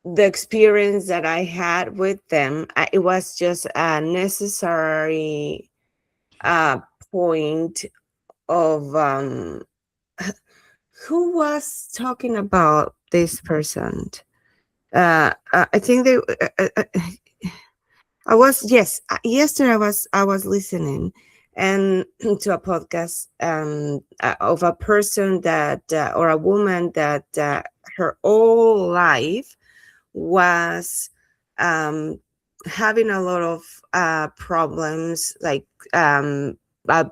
the experience that I had with them, it was just a necessary uh, point of who was talking about this person. I think they. I was yes. Yesterday I was listening and to a podcast of a person that or a woman that her whole life was um, having a lot of problems, like a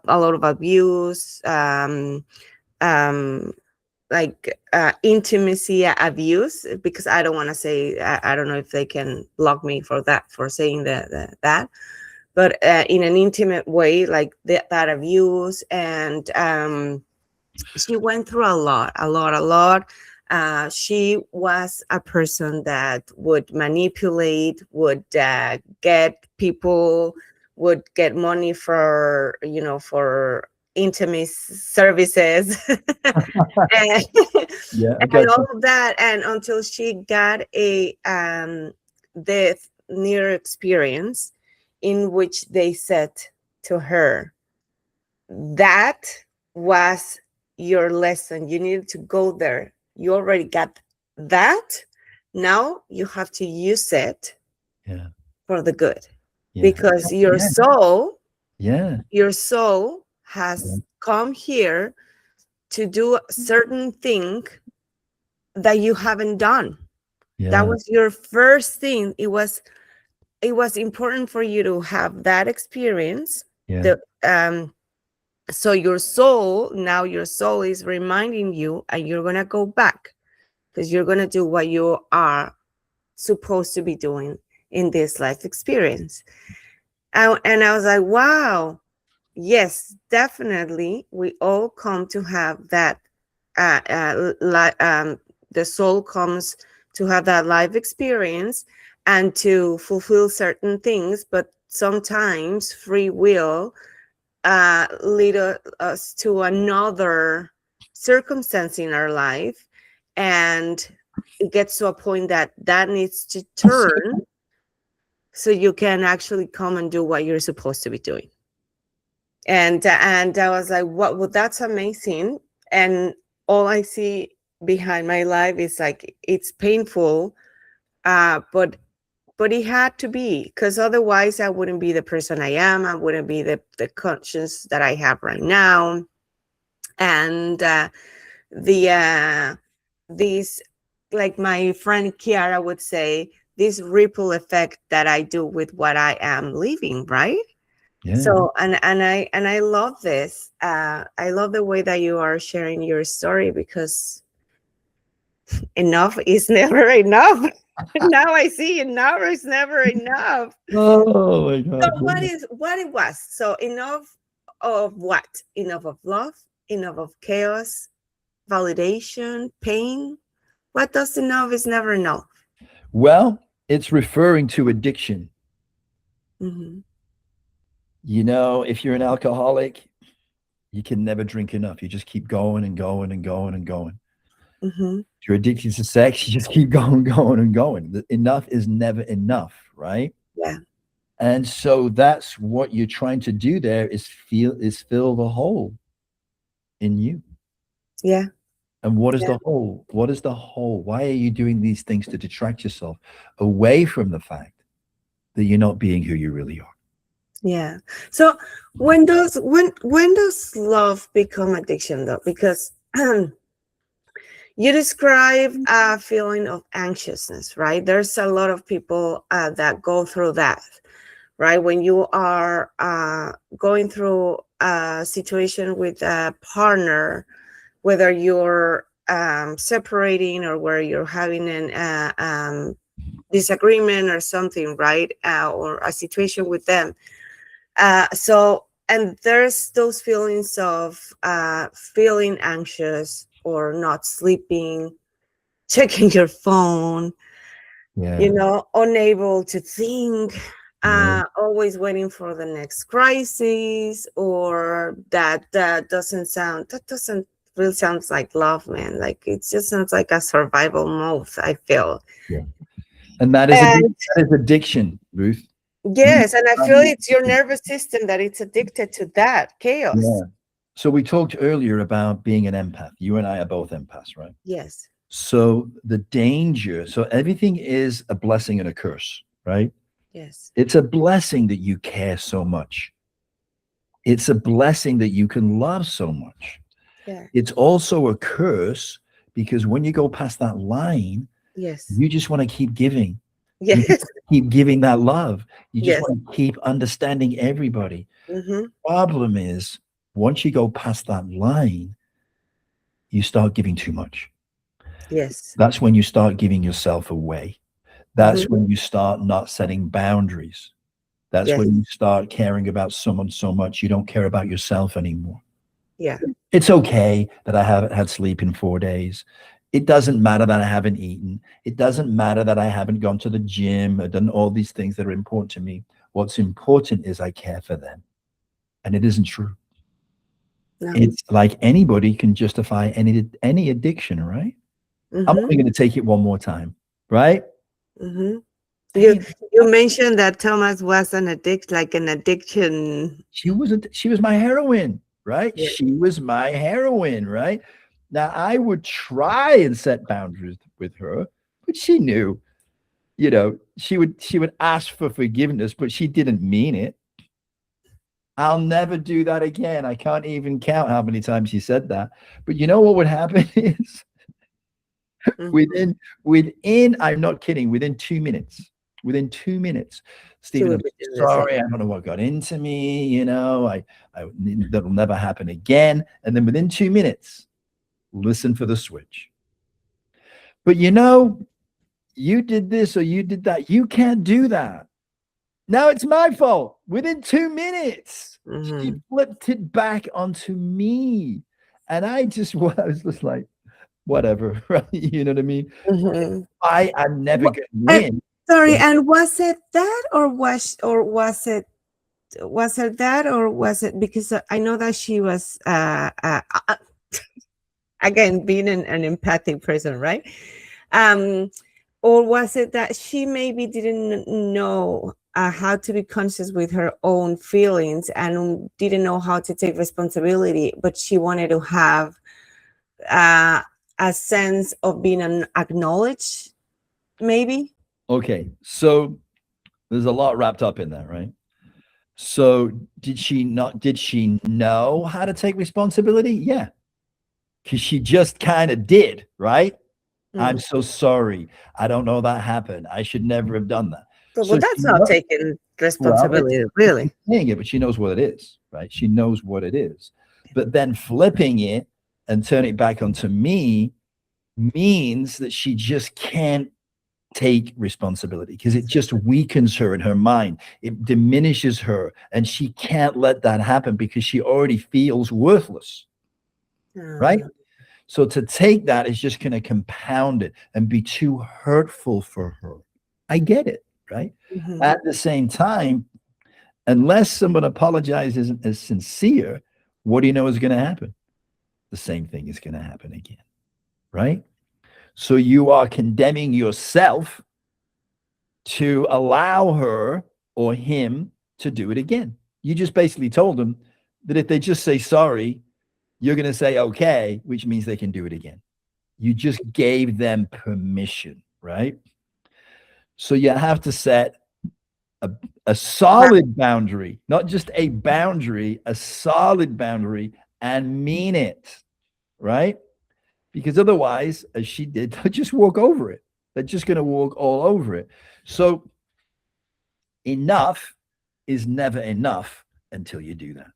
lot of abuse, um, like intimacy abuse. Because I don't want to say, I don't know if they can block me for that, for saying that, but in an intimate way, like that abuse. And she went through a lot. She was a person that would manipulate, would get people, would get money for intimate services, and, yeah, I and got all you. of that, and until she got a death near experience, in which they said to her, that was your lesson. You needed to go there. You already got that. Now you have to use it Yeah. for the good. Yeah. because Yeah. Yeah. your soul Yeah. has come here to do a certain thing that you haven't done. That Yeah. was your first thing. It was important for you to have that experience. Yeah. The So your soul is reminding you, and you're gonna go back because you're gonna do what you are supposed to be doing in this life experience. And I was like, wow, yes, definitely. We all come to have that. The soul comes to have that life experience and to fulfill certain things, but sometimes free will lead us to another circumstance in our life, and it gets to a point that needs to turn so you can actually come and do what you're supposed to be doing. And I was like, what? Well, that's amazing. And all I see behind my life is like it's painful, but it had to be, because otherwise I wouldn't be the person I am. I wouldn't be the conscience that I have right now. And the these, like my friend Kiara would say, this ripple effect that I do with what I am living, right? Yeah. So and I love this. I love the way that you are sharing your story, because enough is never enough. Now I see enough is never enough. Oh my So God. what it was? So enough of what? Enough of love, enough of chaos, validation, pain. What does enough is never enough? Well, it's referring to addiction. Mm-hmm. If you're an alcoholic, you can never drink enough. You just keep going and going and going and going. Mm-hmm. If you're addicted to sex, you just keep going, going and going. Enough is never enough, right? Yeah. And so that's what you're trying to do there is fill the hole in you. Yeah. And what is Yeah. the hole? What is the hole? Why are you doing these things to detract yourself away from the fact that you're not being who you really are? Yeah. So when does love become addiction though? Because you describe a feeling of anxiousness, right? There's a lot of people that go through that, right? When you are going through a situation with a partner, whether you're separating or where you're having an disagreement or something, right? Or a situation with them. And there's those feelings of feeling anxious or not sleeping, checking your phone, Yeah. unable to think, Yeah. always waiting for the next crisis, or that doesn't really sounds like love, man. Like it just sounds like a survival mode, I feel. Yeah. And that is And addiction, Ruth. You yes, and I feel it's your nervous system that it's addicted to that Yeah. chaos. So we talked earlier about being an empath. You and I are both empaths, right? Yes. So the danger, so everything is a blessing and a curse, right? Yes. It's a blessing that you care so much. It's a blessing that you can love so much. Yeah. It's also a curse because when you go past that line, Yes. you just want to keep giving. You just Yes. keep giving that love. You just Yes. want to keep understanding everybody. Mm-hmm. Problem is, once you go past that line, you start giving too much. Yes. That's when you start giving yourself away. That's Mm-hmm. when you start not setting boundaries. That's Yes. when you start caring about someone so much you don't care about yourself anymore. Yeah. It's okay that I haven't had sleep in 4 days. It doesn't matter that I haven't eaten. It doesn't matter that I haven't gone to the gym or done all these things that are important to me. What's important is I care for them. And it isn't true. No. It's like anybody can justify any addiction, right? I'm Mm-hmm. only going to take it one more time, right? Mm-hmm. You Hey, you mentioned that Thomas was an addiction. she was my heroine, right? Yeah. She was my heroine, right? Now I would try and set boundaries with her, but she knew. she would ask for forgiveness, but she didn't mean it. I'll never do that again. I can't even count how many times she said that. But you know what would happen is Mhm. within I'm not kidding, within 2 minutes, She Stephen, would I'm be doing the same. sorry, I don't know what got into me, that'll never happen again. And then within 2 minutes, listen for the switch. But you did this or you did that. You can't do that. Now it's my fault. Within 2 minutes, she Mhm. flipped it back onto me. And I was just like, whatever, right? You know what I mean? Mhm. I am never Wha going to and win. sorry, But and was it that, or was it that, or was it because I know that she was again being an empathic person, right? Um, or was it that she maybe didn't know how to be conscious with her own feelings and didn't know how to take responsibility, but she wanted to have uh, a sense of being acknowledged, maybe? okay, so there's a lot wrapped up in that, right? So did she know how to take responsibility? Yeah, because she just kind of did, right? I'm Mm. so sorry. I don't know that happened. I should never have done that. So, So but she that's not knows, taking well, responsibility, she's really. saying it, but she knows what it is, right? She knows what it is. But then flipping it and turning it back onto me means that she just can't take responsibility because it just weakens her in her mind. It diminishes her, and she can't let that happen because she already feels worthless, right? Mm, So to take that is just going to compound it and be too hurtful for her. I get it, right? mhm, At the same time, unless someone apologizes and is sincere, what do you know is going to happen? The same thing is going to happen again, right? So you are condemning yourself to allow her or him to do it again. You just basically told them that if they just say sorry, you're going to say okay, which means they can do it again. You just gave them permission, right? So you have to set a, a right, solid boundary, not just a boundary, a solid boundary, and mean it, right? Because otherwise, as she did, they'll just walk over it. They're just going to walk all over it. So enough is never enough until you do that.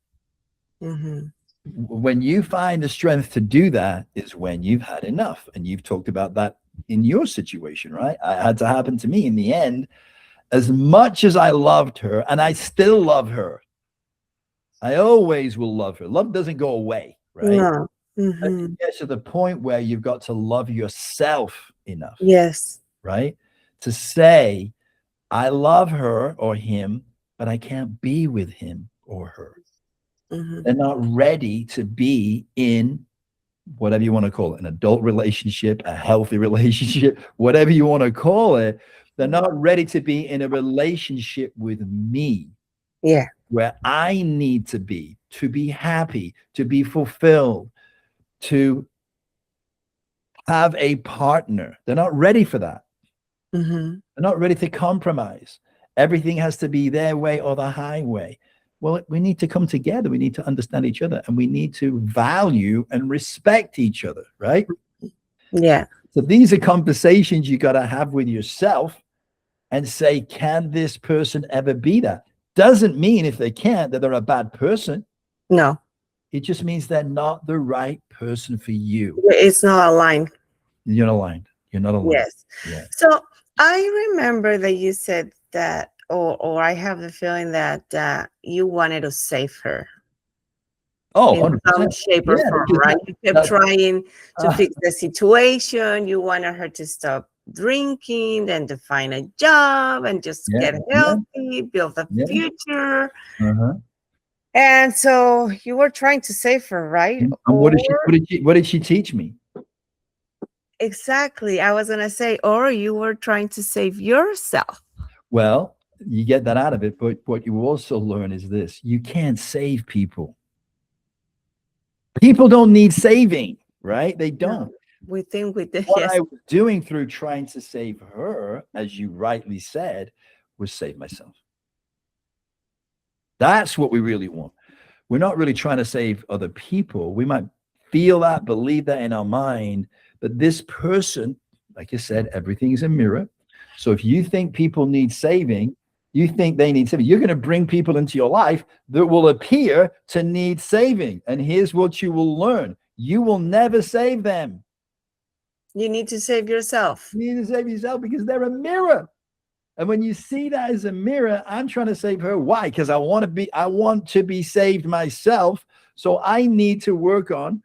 mhm, When you find the strength to do that is when you've had enough. And you've talked about that in your situation, right? It had to happen to me in the end. As much as I loved her, and I still love her, I always will love her. Love doesn't go away, right? no, But it mhm, gets to the point where you've got to love yourself enough, yes, right? To say, I love her or him, but I can't be with him or her. mhm, They're not ready to be in whatever you want to call it, an adult relationship, a healthy relationship, whatever you want to call it. They're mhm, not ready to be in a relationship with me yeah, where I need to be happy, to be fulfilled, to have a partner. They're not ready for that. mhm, They're not ready to compromise. Everything has to be their way or the highway. Well, we need to come together. We need to understand each other and we need to value and respect each other, right? yeah, So these are conversations you got to have with yourself and say, can this person ever be that? Doesn't mean if they can't that they're a bad person. no, It just means they're not the right person for you. it's not aligned. You're not aligned. You're not aligned. Yes. Yeah. So I remember that you said that, or I have the feeling that you wanted to save her Oh, in some 100%. shape or Yeah, form, because right? You kept that trying to uh, fix the situation. You wanted her to stop drinking, then to find a job and just yeah, get yeah, healthy, build a yeah. future. Uh-huh. And so you were trying to save her, right? And Or what did she teach me? exactly, I was gonna say, or you were trying to save yourself. Well, you get that out of it, but what you also learn is this: you can't save people. People don't need saving, right? They No. don't. We think we did. What Yes. I was doing through trying to save her, as you rightly said, was save myself. That's what we really want. We're not really trying to save other people. We might feel that, believe that in our mind, but this person, like you said, everything is a mirror. So if you think people need saving, you think they need saving, you're going to bring people into your life that will appear to need saving. And here's what you will learn: you will never save them. You need to save yourself. You need to save yourself because they're a mirror. And when you see that as a mirror, I'm trying to save her. Why? Because I want to be saved myself. So I need to work on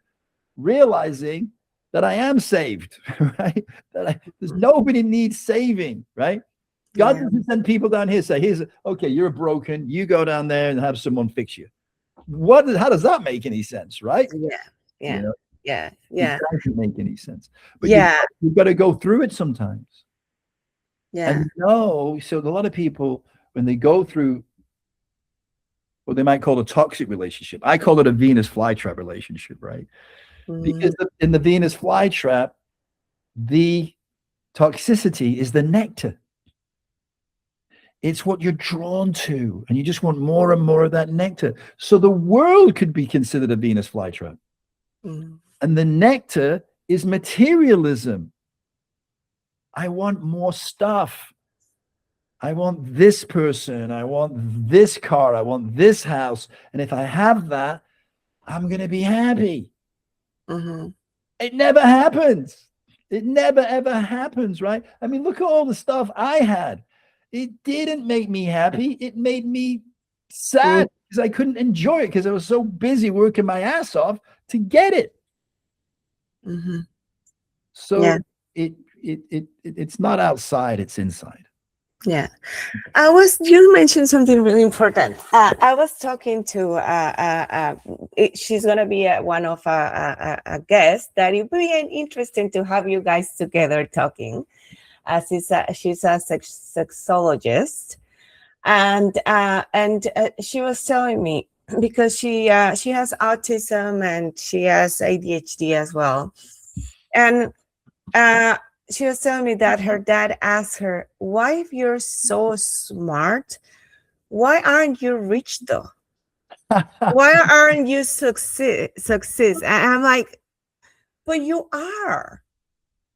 realizing that I am saved, right? There's nobody needs saving, right? God doesn't send people down here, say, here's, okay, you're broken. You go down there and have someone fix you. How does that make any sense, right? Yeah. Yeah. You know, Yeah. it Yeah. doesn't make any sense. But Yeah. you've got to go through it sometimes. Yeah. And so a lot of people, when they go through what they might call a toxic relationship, I call it a Venus flytrap relationship, right? Because in the Venus flytrap, the toxicity is the nectar. It's what you're drawn to, and you just want more and more of that nectar. So the world could be considered a Venus flytrap. And the nectar is materialism. I want more stuff. I want this person. I want this car. I want this house. And if I have that, I'm going to be happy. It never happens. It never, ever happens, right? I mean, look at all the stuff I had. It didn't make me happy. It made me sad because I couldn't enjoy it because I was so busy working my ass off to get it. So it's not outside, it's inside. Yeah. You mentioned something really important. I was talking to, she's going to be one of a guest that it would be interesting to have you guys together talking, as she's a sexologist. And she was telling me, because she has autism and she has ADHD as well. And she was telling me that her dad asked her, why, if you're so smart, why aren't you rich though? Why aren't you success? And I'm like, but you are.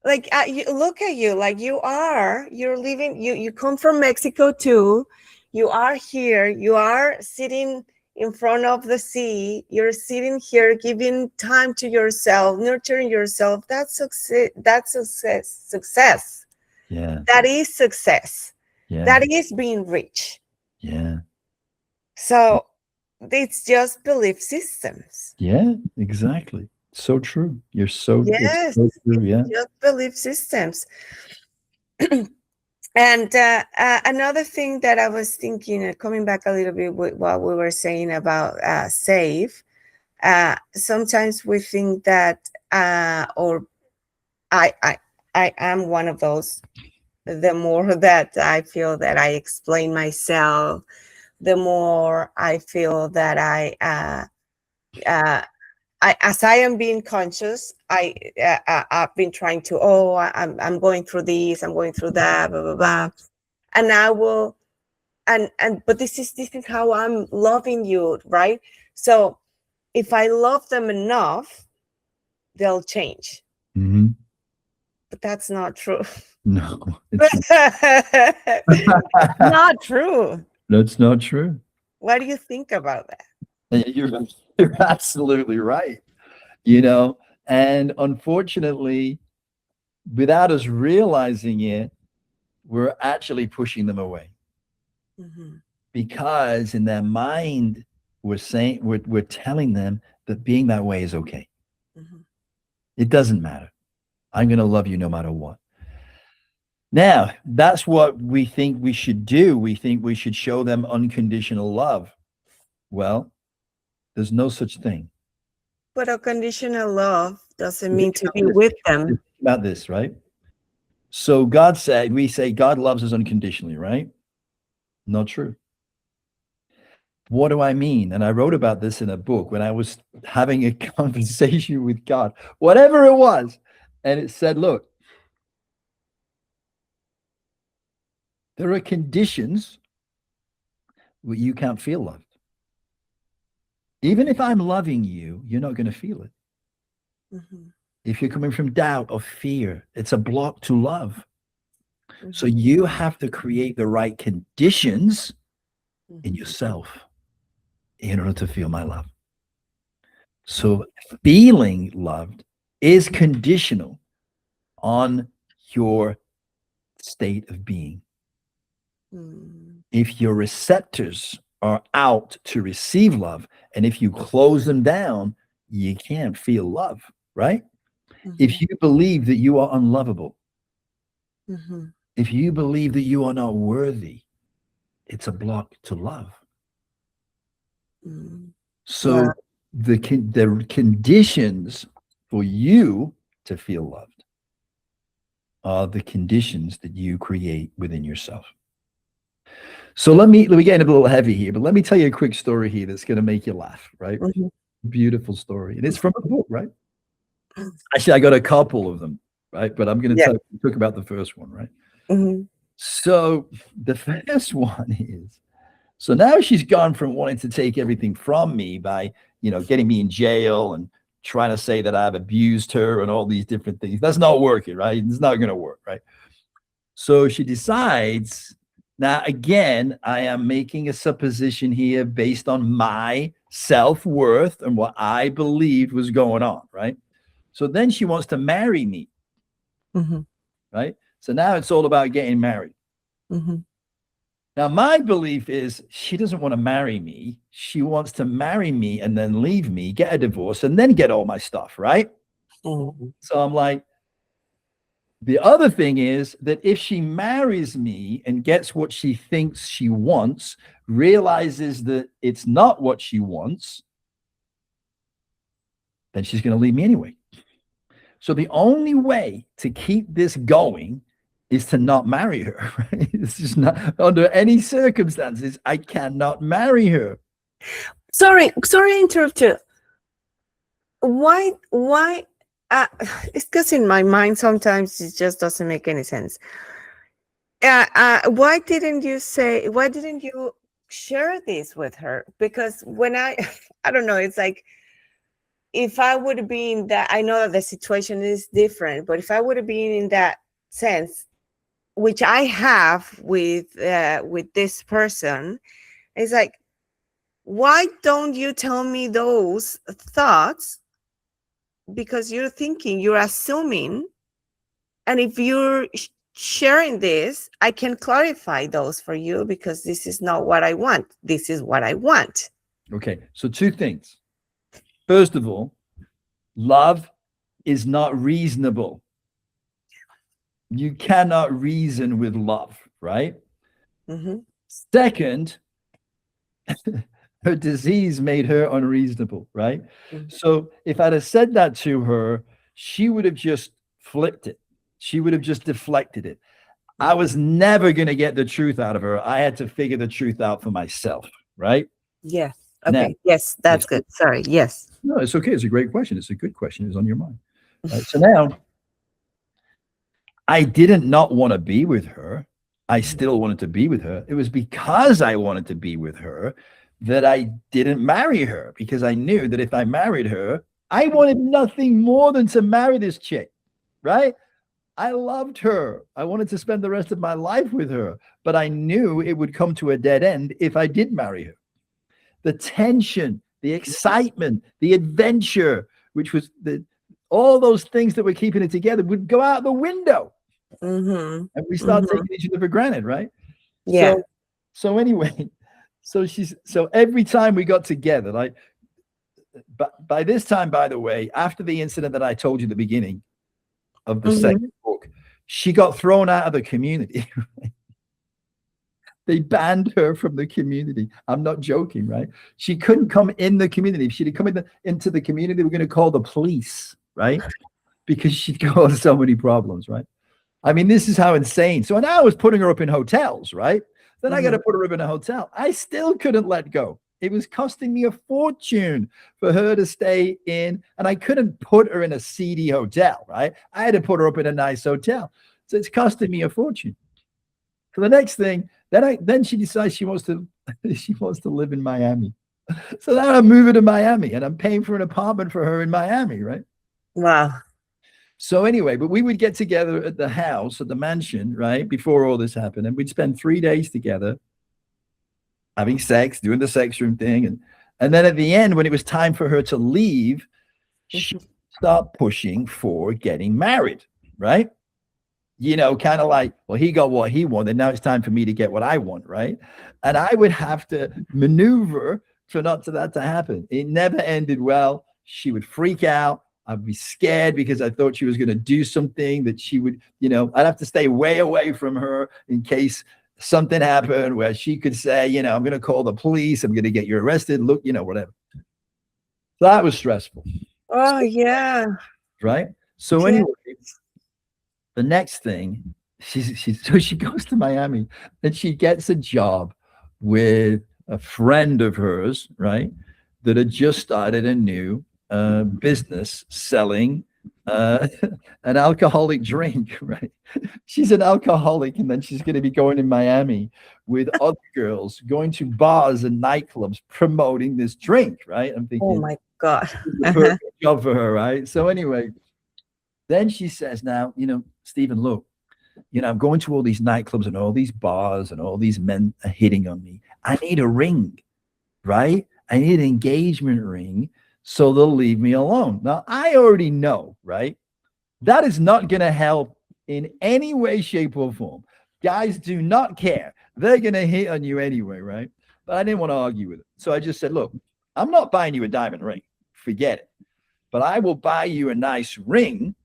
Like, look at you, like you're living, you come from Mexico too. You are here, you are sitting in front of the sea. You're sitting here, giving time to yourself, nurturing yourself. That's success. That's success. Yeah. That is success. Yeah. That is being rich. Yeah. So it's just belief systems. Yeah, exactly. So true. You're so, yes, so true. Yeah. just belief systems. And another thing that I was thinking, coming back a little bit with what we were saying about save, sometimes we think that, or I am one of those. The more that I feel that I explain myself, the more I feel that as I am being conscious, I've been trying to, I'm going through this, I'm going through that, blah blah blah, and I will, but this is how I'm loving you, right? So if I love them enough, they'll change. But that's not true. No, it's not true. That's not true. What do you think about that? You're absolutely right. And unfortunately, without us realizing it, we're actually pushing them away. Because in their mind, we're telling them that being that way is okay. It doesn't matter. I'm going to love you no matter what. Now, that's what we think we should do. We think we should show them unconditional love. Well, there's no such thing. But unconditional love doesn't mean to be with them. About this, right? So we say God loves us unconditionally, right? Not true. What do I mean? And I wrote about this in a book when I was having a conversation with God, whatever it was. And it said, look, there are conditions where you can't feel loved. Even if I'm loving you, you're not going to feel it. Mm-hmm. If you're coming from doubt or fear, it's a block to love. So Mm-hmm. you have to create the right conditions in Mm-hmm. yourself in order to feel my love. So feeling loved is conditional on your state of being. Mm-hmm. If your receptors are out to receive love, and if you close them down, you can't feel love, right? Mm-hmm. If you believe that you are unlovable, Mm-hmm. if you believe that you are not worthy, it's a block to love. Mm-hmm. Yeah. So the conditions for you to feel loved are the conditions that you create within yourself. So let me get a little heavy here, but let me tell you a quick story here that's going to make you laugh, right? Mm-hmm. Beautiful story. And it's from a book, right? Actually, I got a couple of them, right? But I'm going to Yeah. talk about the first one, right? Mm-hmm. So the first one is, so now she's gone from wanting to take everything from me by, getting me in jail and trying to say that I've abused her and all these different things. That's not working, right? It's not going to work, right? So she decides, now again, I am making a supposition here based on my self-worth and what I believed was going on, right? So then she wants to marry me, Mm-hmm. right? So now it's all about getting married. Mm-hmm. Now, my belief is she doesn't want to marry me. She wants to marry me and then leave me, get a divorce, and then get all my stuff, right? Mm-hmm. So I'm like, the other thing is that if she marries me and gets what she thinks she wants, realizes that it's not what she wants, then she's going to leave me anyway. So the only way to keep this going is to not marry her. Right? It's just not under any circumstances. I cannot marry her. Sorry to interrupt you. Why? Uh, it's because in my mind sometimes it just doesn't make any sense. Why didn't you say? Why didn't you share this with her? Because when I, I don't know. It's like if I would be in that. I know that the situation is different, but if I would have been in that sense, which I have with this person, it's like, why don't you tell me those thoughts? Because you're assuming, and if you're sharing this, I can clarify those for you because this is not what I want. This is what I want. Okay, so two things. First of all, love is not reasonable. You cannot reason with love, right? Mm-hmm. Second, her disease made her unreasonable, right? Mm-hmm. So if I'd have said that to her, she would have just flipped it. She would have just deflected it. I was never going to get the truth out of her. I had to figure the truth out for myself, right? Yes. Now, Okay. Yes, yes, that's good. Sorry. Yes. no, it's okay. It's a great question. It's a good question. It's on your mind. Right? So now I didn't not want to be with her. I still wanted to be with her. It was because I wanted to be with her that I didn't marry her, because I knew that if I married her, I wanted nothing more than to marry this chick, right? I loved her. I wanted to spend the rest of my life with her, but I knew it would come to a dead end if I did marry her. The tension, the excitement, the adventure, which was all those things that were keeping it together would go out the window. Mm-hmm. And we start Mm-hmm. taking each other for granted, right? Yeah. So anyway, so every time we got together, like, but by this time, by the way, after the incident that I told you at the beginning of the Mm-hmm. second book, she got thrown out of the community. They banned her from the community. I'm not joking, right? She couldn't come in the community. If she'd come into the community, we're going to call the police, right? Because she'd caused so many problems, right? I mean, this is how insane. So now I was putting her up in hotels, right? Then I got Mm-hmm. to put her up in a hotel. I still couldn't let go. It was costing me a fortune for her to stay in, and I couldn't put her in a seedy hotel, right? I had to put her up in a nice hotel. So it's costing me a fortune. So the next thing, then she decides she wants to she wants to live in Miami. So now I'm moving to Miami and I'm paying for an apartment for her in Miami, right? Wow. So anyway, but we would get together at the house, at the mansion, right? Before all this happened. And we'd spend 3 days together having sex, doing the sex room thing. And then at the end, when it was time for her to leave, she started pushing for getting married, right? You know, kind of like, well, he got what he wanted. Now it's time for me to get what I want, right? And I would have to maneuver for not to that to happen. It never ended well. She would freak out. I'd be scared because I thought she was going to do something that she would, you know, I'd have to stay way away from her in case something happened where she could say, you know, I'm going to call the police. I'm going to get you arrested. Look, you know, whatever. So that was stressful. Oh, yeah. Right. So Yeah. anyway, the next thing, so she goes to Miami and she gets a job with a friend of hers, right, that had just started a new business selling an alcoholic drink, right? She's an alcoholic, and then she's going to be going in Miami with other girls, going to bars and nightclubs promoting this drink, right? I'm Oh thinking, my God. the perfect job for her, right? So anyway, then she says, now, you know, Stephen, look, you know, I'm going to all these nightclubs and all these bars and all these men are hitting on me. I need a ring, right? I need an engagement ring so they'll leave me alone. Now, I already know, right? That is not going to help in any way, shape, or form. Guys do not care. They're going to hit on you anyway, right? But I didn't want to argue with it. So I just said, look, I'm not buying you a diamond ring. Forget it. But I will buy you a nice ring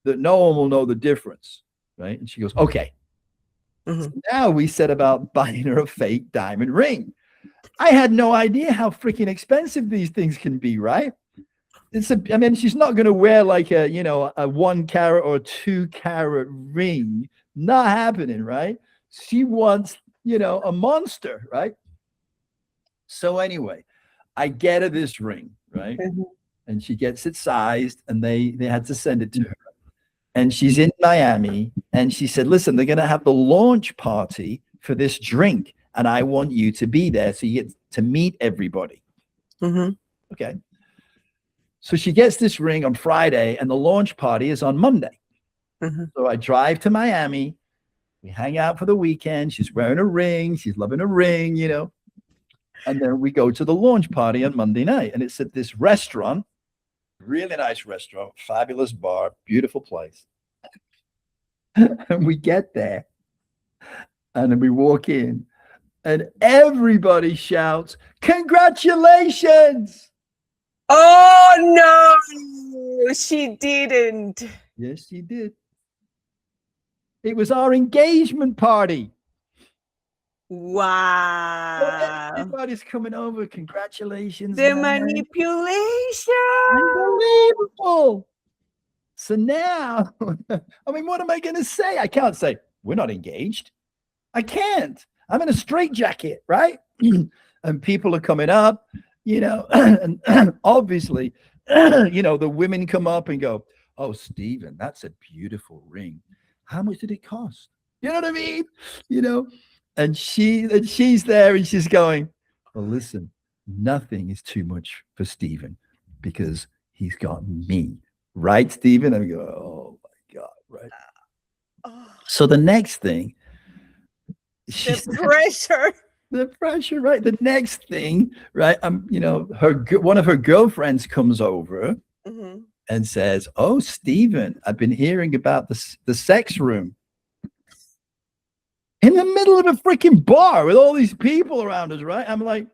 that no one will know the difference, right? And she goes, okay. So now we set about buying her a fake diamond ring. I had no idea how freaking expensive these things can be, right? I mean, she's not going to wear like a, you know, a 1 carat or 2 carat ring. Not happening, right? She wants, you know, a monster, right? So anyway, I get her this ring, right? And she gets it sized, and they had to send it to her. And she's in Miami, and she said, listen, they're going to have the launch party for this drink, and I want you to be there so you get to meet everybody. Okay. So she gets this ring on Friday, and the launch party is on Monday. So I drive to Miami. We hang out for the weekend. She's wearing a ring. She's loving a ring, you know. And then we go to the launch party on Monday night, and it's at this restaurant. Really nice restaurant, fabulous bar, beautiful place. And we get there, and then we walk in, and everybody shouts, congratulations. Oh, no, she didn't. Yes, she did. It was our engagement party. Wow. Everybody's coming over. Congratulations. The man. manipulation. Unbelievable. So now, I mean, what am I going to say? I can't say, we're not engaged. I can't. I'm in a straitjacket, right? And people are coming up, you know, and obviously, you know, the women come up and go, oh, Stephen, that's a beautiful ring. How much did it cost? You know what I mean? You know, and she's there and she's going, well, listen, nothing is too much for Stephen because he's got me. Right, Stephen? I go, oh my God, right. So the next thing, the pressure, right? The next thing, right? You know, one of her girlfriends comes over and says, "Oh, Stephen, I've been hearing about the sex room in the middle of a freaking bar with all these people around us, right?" I'm like,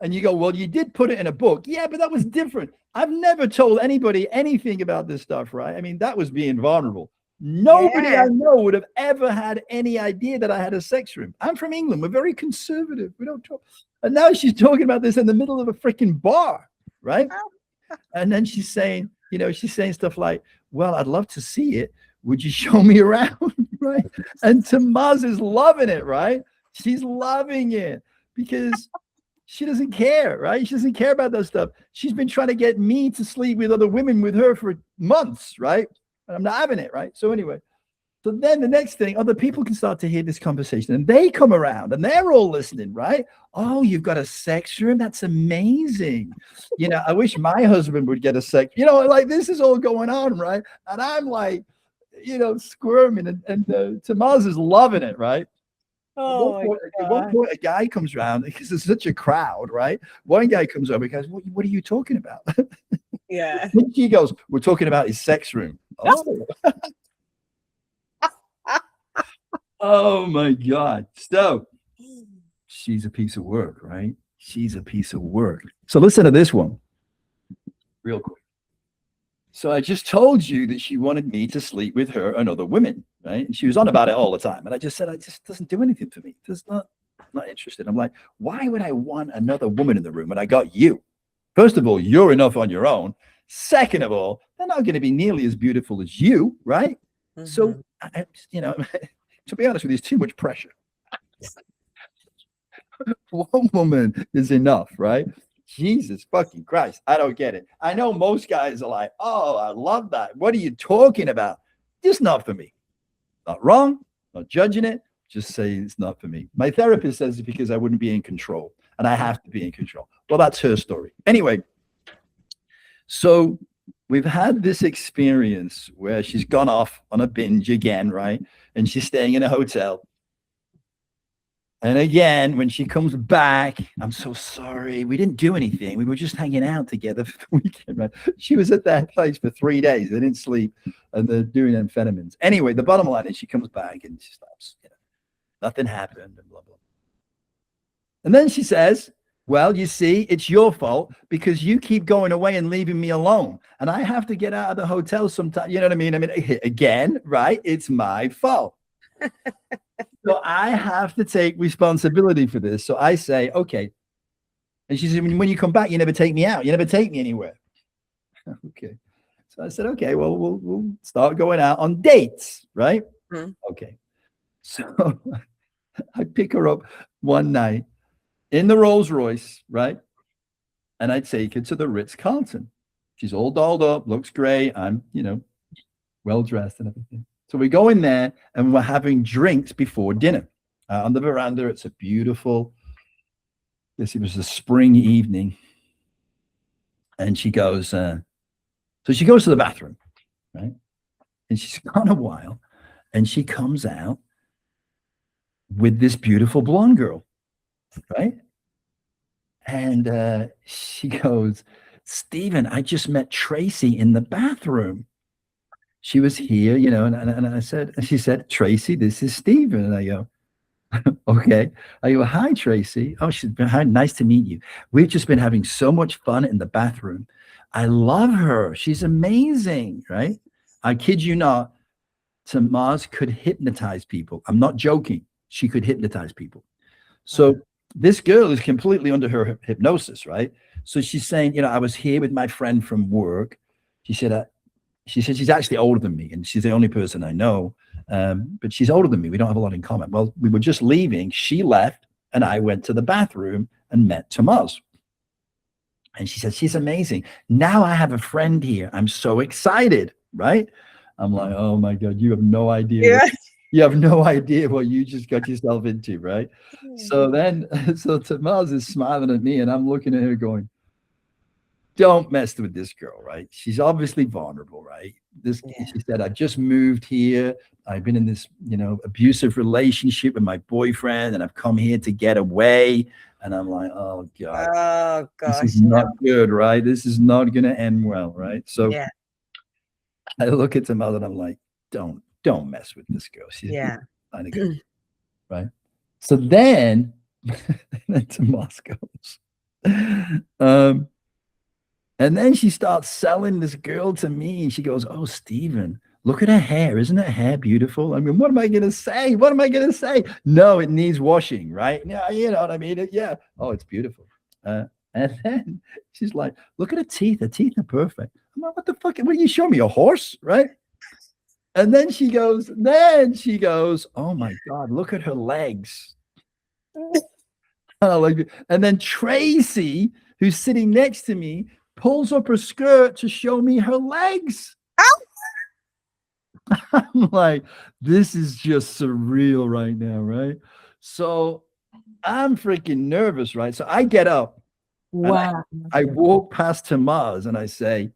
and you go, "Well, you did put it in a book, yeah, but that was different. I've never told anybody anything about this stuff, right? I mean, that was being vulnerable." Nobody I know would have ever had any idea that I had a sex room. I'm from England. We're very conservative. We don't talk. And now she's talking about this in the middle of a freaking bar, right? And then she's saying, you know, she's saying stuff like, well, I'd love to see it. Would you show me around, right? And Tamaz is loving it, right? She's loving it because She doesn't care, right? She doesn't care about that stuff. She's been trying to get me to sleep with other women with her for months, right? And I'm not having it, right? So anyway, so then the next thing, other people can start to hear this conversation and they come around and they're all listening, right? Oh, you've got a sex room? That's amazing. I wish my husband would get a sex, like this is all going on, right? And I'm like, squirming and Tamaz is loving it, right? Oh my At one God. point, a guy comes around because there's such a crowd, right? One guy comes over and goes, what are you talking about? Yeah. And she goes, we're talking about his sex room. Oh. Oh my God. So she's a piece of work, right? She's a piece of work. So listen to this one real quick. So I just told you that she wanted me to sleep with her and other women, right? And she was on about it all the time. And I just said, it just doesn't do anything for me. It's not interested. I'm like, why would I want another woman in the room when I got you? First of all, you're enough on your own. Second of all, they're not going to be nearly as beautiful as you, right? Mm-hmm. So, to be honest with you, it's too much pressure. One woman is enough, right? Jesus fucking Christ. I don't get it. I know most guys are like, oh, I love that. What are you talking about? Just not for me. Not wrong, not judging it. Just say it's not for me. My therapist says it's because I wouldn't be in control and I have to be in control. Well, that's her story. Anyway, so we've had this experience where she's gone off on a binge again, right? And she's staying in a hotel. And again, when she comes back, I'm so sorry. We didn't do anything. We were just hanging out together for the weekend, right? She was at that place for 3 days. They didn't sleep and they're doing amphetamines. Anyway, the bottom line is she comes back and she stops. Nothing happened and blah, blah. And then she says, well, you see, it's your fault because you keep going away and leaving me alone. And I have to get out of the hotel sometime. You know what I mean? Again, right? It's my fault. So I have to take responsibility for this. So I say, okay. And she said, when you come back, you never take me out. You never take me anywhere. Okay. So I said, okay, well, we'll start going out on dates, right? Mm-hmm. Okay. So I pick her up one night in the Rolls Royce, right? And I take her to the Ritz-Carlton. She's all dolled up, looks great. I'm, well dressed and everything. So we go in there and we're having drinks before dinner on the veranda. It's a beautiful, it was a spring evening. And she goes, so she goes to the bathroom, right? And she's gone a while and she comes out with this beautiful blonde girl, right? And she goes, Stephen, I just met Tracy in the bathroom. She was here, and I said, and she said, Tracy, this is Stephen. And I go, okay. I go, hi, Tracy. Oh, she's been, hi, nice to meet you. We've just been having so much fun in the bathroom. I love her. She's amazing, right? I kid you not. Tamaz could hypnotize people. I'm not joking. She could hypnotize people. So this girl is completely under her hypnosis, right? So she's saying, I was here with my friend from work. She said she's actually older than me, and she's the only person I know. But she's older than me. We don't have a lot in common. Well, we were just leaving. She left, and I went to the bathroom and met Tamaz. And she said, she's amazing. Now I have a friend here. I'm so excited, right? I'm like, oh my God, you have no idea. Yeah. You have no idea what you just got yourself into, right? So Tamaz is smiling at me, and I'm looking at her going, don't mess with this girl, right? She's obviously vulnerable, right? She said, I just moved here. I've been in this, abusive relationship with my boyfriend, and I've come here to get away. And I'm like, oh God, oh gosh, this is not good, right? This is not going to end well, right? So I look at Tamaz and I'm like, don't mess with this girl. She's not a good, right? So then Tamaz goes, and then she starts selling this girl to me. She goes, oh, Stephen, look at her hair. Isn't her hair beautiful? I mean, what am I going to say? What am I going to say? No, it needs washing, right? Yeah, you know what I mean? Yeah. Oh, it's beautiful. And then she's like, look at her teeth. Her teeth are perfect. I'm like, what the fuck? What are you showing me? A horse, right? And then she goes, oh my God, look at her legs. And then Tracy, who's sitting next to me, pulls up her skirt to show me her legs. I'm like, this is just surreal right now, right? So I'm freaking nervous, right? So I get up and Wow. I walk past Tamaz and I say,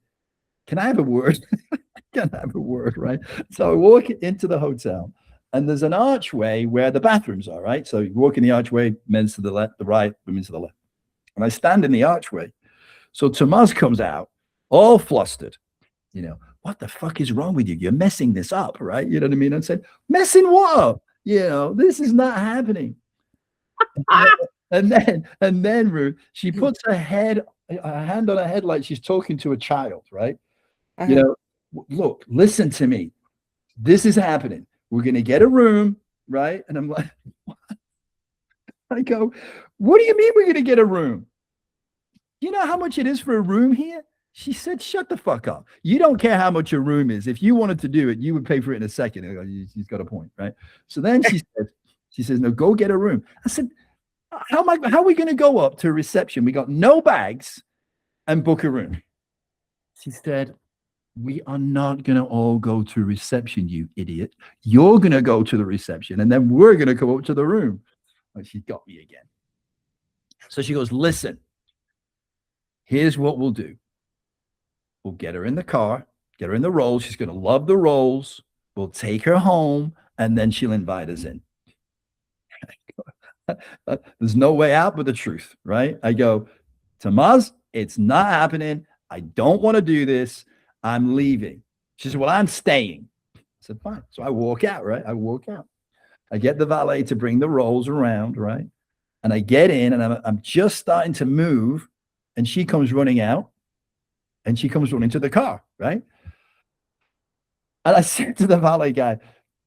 can I have a word? Can I have a word, right? So I walk into the hotel and there's an archway where the bathrooms are, right? So you walk in the archway, men's to the left, the right, women's to the left. And I stand in the archway. So Tamaz comes out all flustered, what the fuck is wrong with you? You're messing this up, right? You know what I mean? I said, messing what up? This is not happening. And then Ruth, she puts her hand on her head like she's talking to a child, right? You Uh-huh. know, look, listen to me. This is happening. We're gonna get a room, right? And I'm like, I go, what do you mean we're gonna get a room? You know how much it is for a room here? She said, shut the fuck up. You don't care how much a room is. If you wanted to do it, you would pay for it in a second. I go, she's got a point, right? So then she says, no, go get a room. I said, how are we going to go up to a reception? We got no bags and book a room. She said, we are not going to all go to reception, you idiot. You're going to go to the reception and then we're going to go up to the room. And she got me again. So she goes, listen, here's what we'll do. We'll get her in the car, get her in the rolls. She's going to love the rolls. We'll take her home and then she'll invite us in. There's no way out but the truth, right? I go, Tamaz, it's not happening. I don't want to do this. I'm leaving. She said, well, I'm staying. I said, fine. So I walk out, right? I walk out. I get the valet to bring the rolls around, right? And I get in and I'm just starting to move. And she comes running out and she comes running to the car, right? And I said to the valet guy,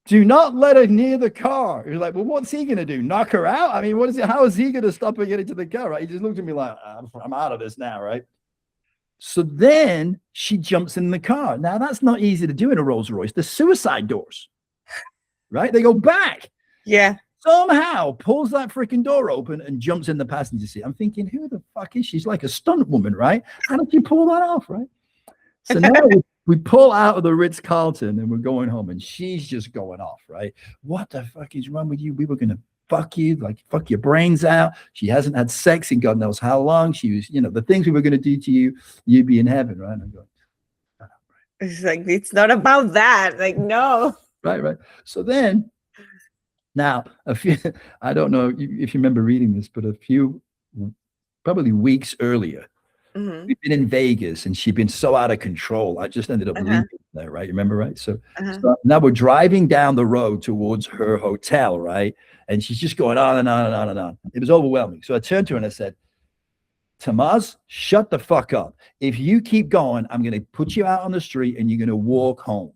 do not let her near the car. He was like, well, what's he going to do? Knock her out? I mean, how is he going to stop her getting to the car, right? He just looked at me like, I'm out of this now, right? So then she jumps in the car. Now, that's not easy to do in a Rolls Royce. The suicide doors, right? They go back. Yeah. Somehow pulls that freaking door open and jumps in the passenger seat. I'm thinking, who the fuck is she? She's like a stunt woman, right? How did you pull that off, right? So now we pull out of the Ritz-Carlton and we're going home and she's just going off, right? What the fuck is wrong with you? We were going to fuck you, like fuck your brains out. She hasn't had sex in God knows how long. She was, the things we were going to do to you, you'd be in heaven, right? And I'm going, It's like, it's not about that. Like, no. right. So then, now, I don't know if you remember reading this, but probably weeks earlier, we've been in Vegas and she'd been so out of control. I just ended up leaving there, right? You remember, right? So now we're driving down the road towards her hotel, right? And she's just going on and on and on and on. It was overwhelming. So I turned to her and I said, Tamaz, shut the fuck up. If you keep going, I'm going to put you out on the street and you're going to walk home.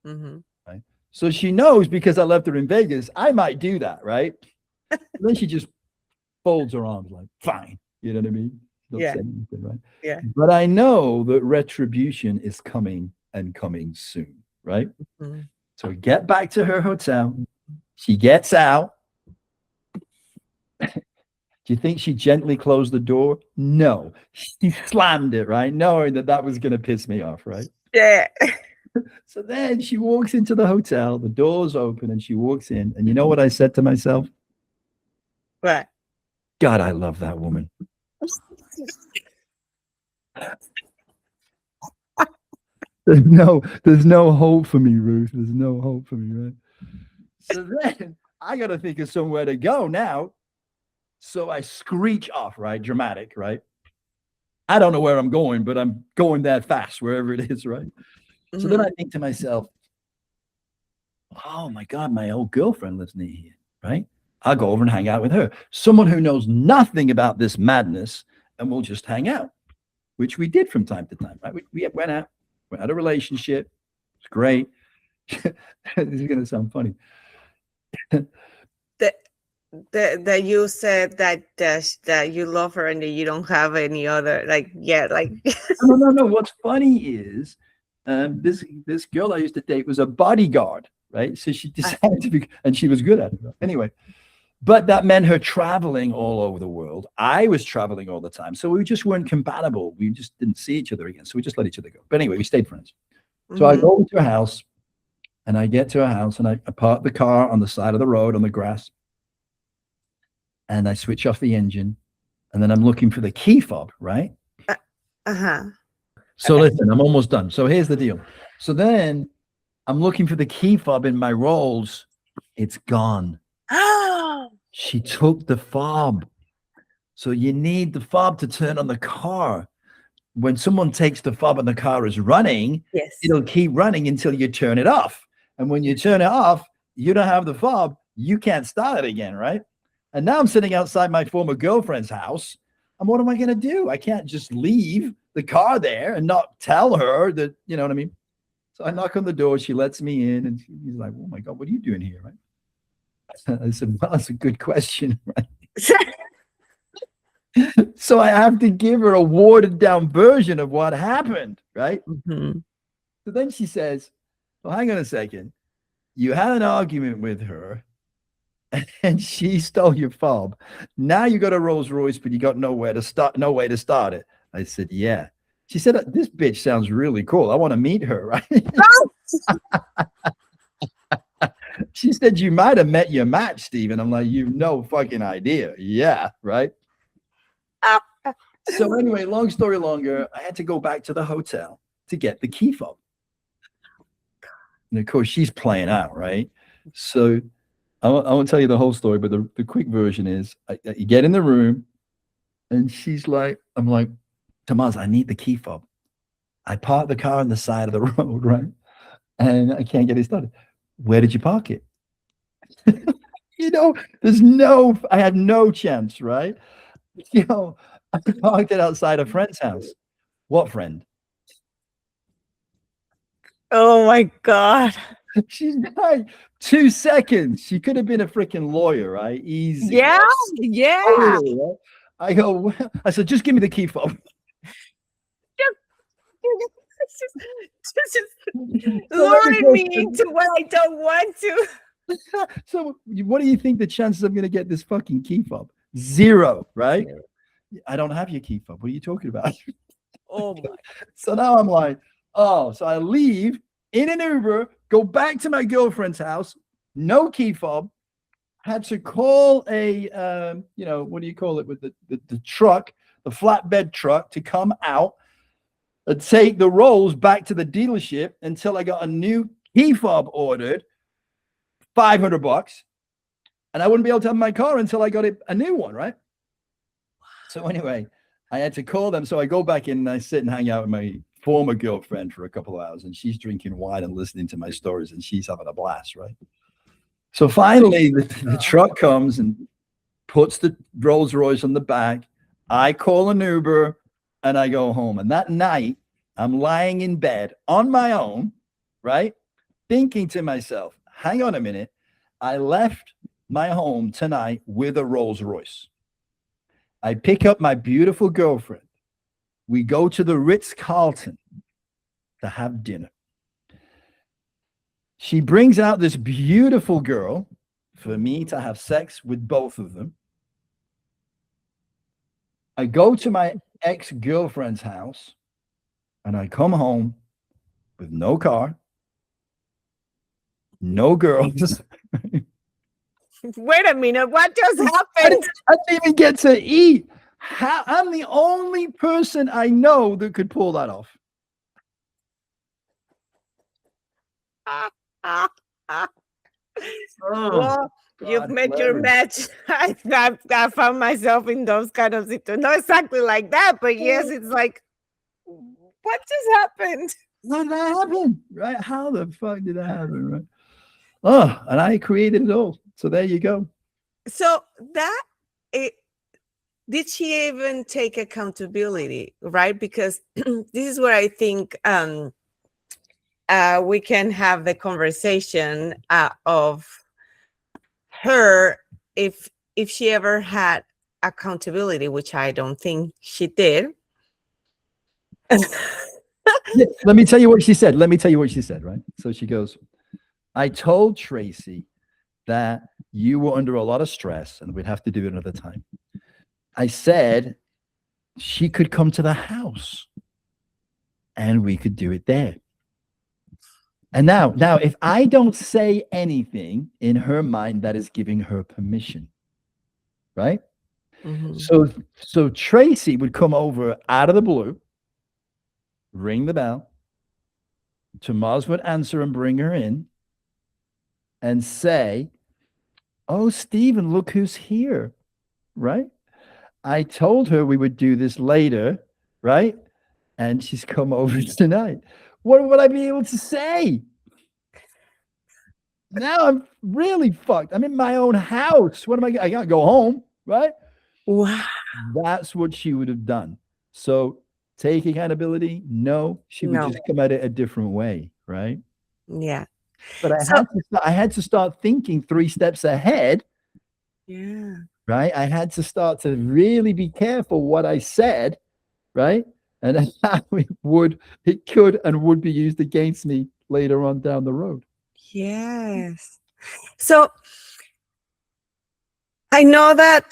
Right? So she knows because I left her in Vegas, I might do that, right? Then she just folds her arms like, fine. You know what I mean? Don't say anything, right? Yeah. But I know that retribution is coming and coming soon, right? So we get back to her hotel. She gets out. Do you think she gently closed the door? No. She slammed it, right? Knowing that was going to piss me off, right? Yeah. So then she walks into the hotel. The door's open and she walks in. And you know what I said to myself? What? God, I love that woman. There's no hope for me, Ruth. There's no hope for me, right? So then I got to think of somewhere to go now. So I screech off, right? Dramatic, right? I don't know where I'm going, but I'm going that fast, wherever it is, right? So then I think to myself, oh my God, my old girlfriend lives near here, right? I'll go over and hang out with her. Someone who knows nothing about this madness, and we'll just hang out, which we did from time to time, right? We went out, we had a relationship. It's great. This is going to sound funny. That you said that you love her and that you don't have any other, like, No. What's funny is this girl I used to date was a bodyguard, right? So she decided to be, and she was good at it. Anyway, But that meant her traveling all over the world. I was traveling all the time. So we just weren't compatible. We just didn't see each other again. So we just let each other go. But anyway, we stayed friends. So I Mm-hmm. go to a house and I get to a house and I park the car on the side of the road on the grass and I switch off the engine. And then I'm looking for the key fob, right? Uh, uh-huh. So Okay. listen, I'm almost done. So here's the deal. So then I'm looking for the key fob in my rolls. It's gone. Oh, She took the fob. So you need the fob to turn on the car. When someone takes the fob and the car is running, yes. it'll keep running until you turn it off. And when you turn it off, you don't have the fob. You can't start it again, right? And now I'm sitting outside my former girlfriend's house. And what am I going to do? I can't just leave the car there and not tell her that, you know what I mean? So I knock on the door. She lets me in. And she's like, oh my God, what are you doing here, right? I said, well, that's a good question, right? So I have to give her a watered down version of what happened, right? Mm-hmm. So then she says, well, hang on a second. You had an argument with her and she stole your fob. Now you got a Rolls Royce, but you got nowhere to start, no way to start it. I said, yeah. She said, this bitch sounds really cool. I want to meet her, right? She said, you might have met your match, Stephen. I'm like, you've no fucking idea. Yeah, right? So anyway, long story longer, I had to go back to the hotel to get the key fob. And of course, she's playing out, right? So I won't tell you the whole story, but the quick version is you get in the room and she's like, I'm like, Tomas, I need the key fob. I parked the car on the side of the road, right? And I can't get it started. Where did you park it? You know, I have no chance, right? You know, I parked it outside a friend's house. What friend? Oh my God. She's like 2 seconds. She could have been a freaking lawyer, right? Easy. Yeah. Right? Yeah. Totally, right? I go, well, I said, just give me the key fob. Just So let me luring go me to- into what I don't want to. So what do you think the chances I'm going to get this fucking key fob? 0, right? I don't have your key fob. What are you talking about? Oh my. So now I'm like, oh, so I leave in an Uber, go back to my girlfriend's house, no key fob, had to call a, what do you call it with the truck, the flatbed truck to come out and take the rolls back to the dealership until I got a new key fob ordered, $500. And I wouldn't be able to have my car until I got a new one, right? So anyway, I had to call them. So I go back in and I sit and hang out with my former girlfriend for a couple of hours, and she's drinking wine and listening to my stories, and she's having a blast, right? So finally, the truck comes and puts the Rolls Royce on the back. I call an Uber and I go home. And that night, I'm lying in bed on my own, right? Thinking to myself, hang on a minute. I left my home tonight with a Rolls Royce. I pick up my beautiful girlfriend. We go to the Ritz-Carlton to have dinner. She brings out this beautiful girl for me to have sex with both of them. I go to my ex-girlfriend's house and I come home with no car, no girls. Wait a minute. What just I happened? didn't even get to eat. I'm the only person I know that could pull that off. Well, you've God, met your match. I found myself in those kind of situations. Not exactly like that, but yes, it's like, what just happened? How did that happen? Right? How the fuck did that happen? Right? Oh, and I created it all. So there you go. So that it did she even take accountability, right? Because this is where I think we can have the conversation of her if she ever had accountability, which I don't think she did. Yeah, let me tell you what she said. Right? So she goes, I told Tracy that you were under a lot of stress and we'd have to do it another time. I said she could come to the house and we could do it there. And now, if I don't say anything, in her mind, that is giving her permission, right? Mm-hmm. So Tracy would come over out of the blue, ring the bell. Tomas would answer and bring her in and say, "Oh, Stephen, look who's here," right? I told her we would do this later, right? And she's come over tonight. What would I be able to say? Now I'm really fucked. I'm in my own house. What am I gotta go home, right? Wow. That's what she would have done. So take accountability. No, she would just come at it a different way, right? Yeah. But I had to start thinking 3 steps ahead. Yeah. Right? I had to start to really be careful what I said, right? And how it could and would be used against me later on down the road. Yes. So I know that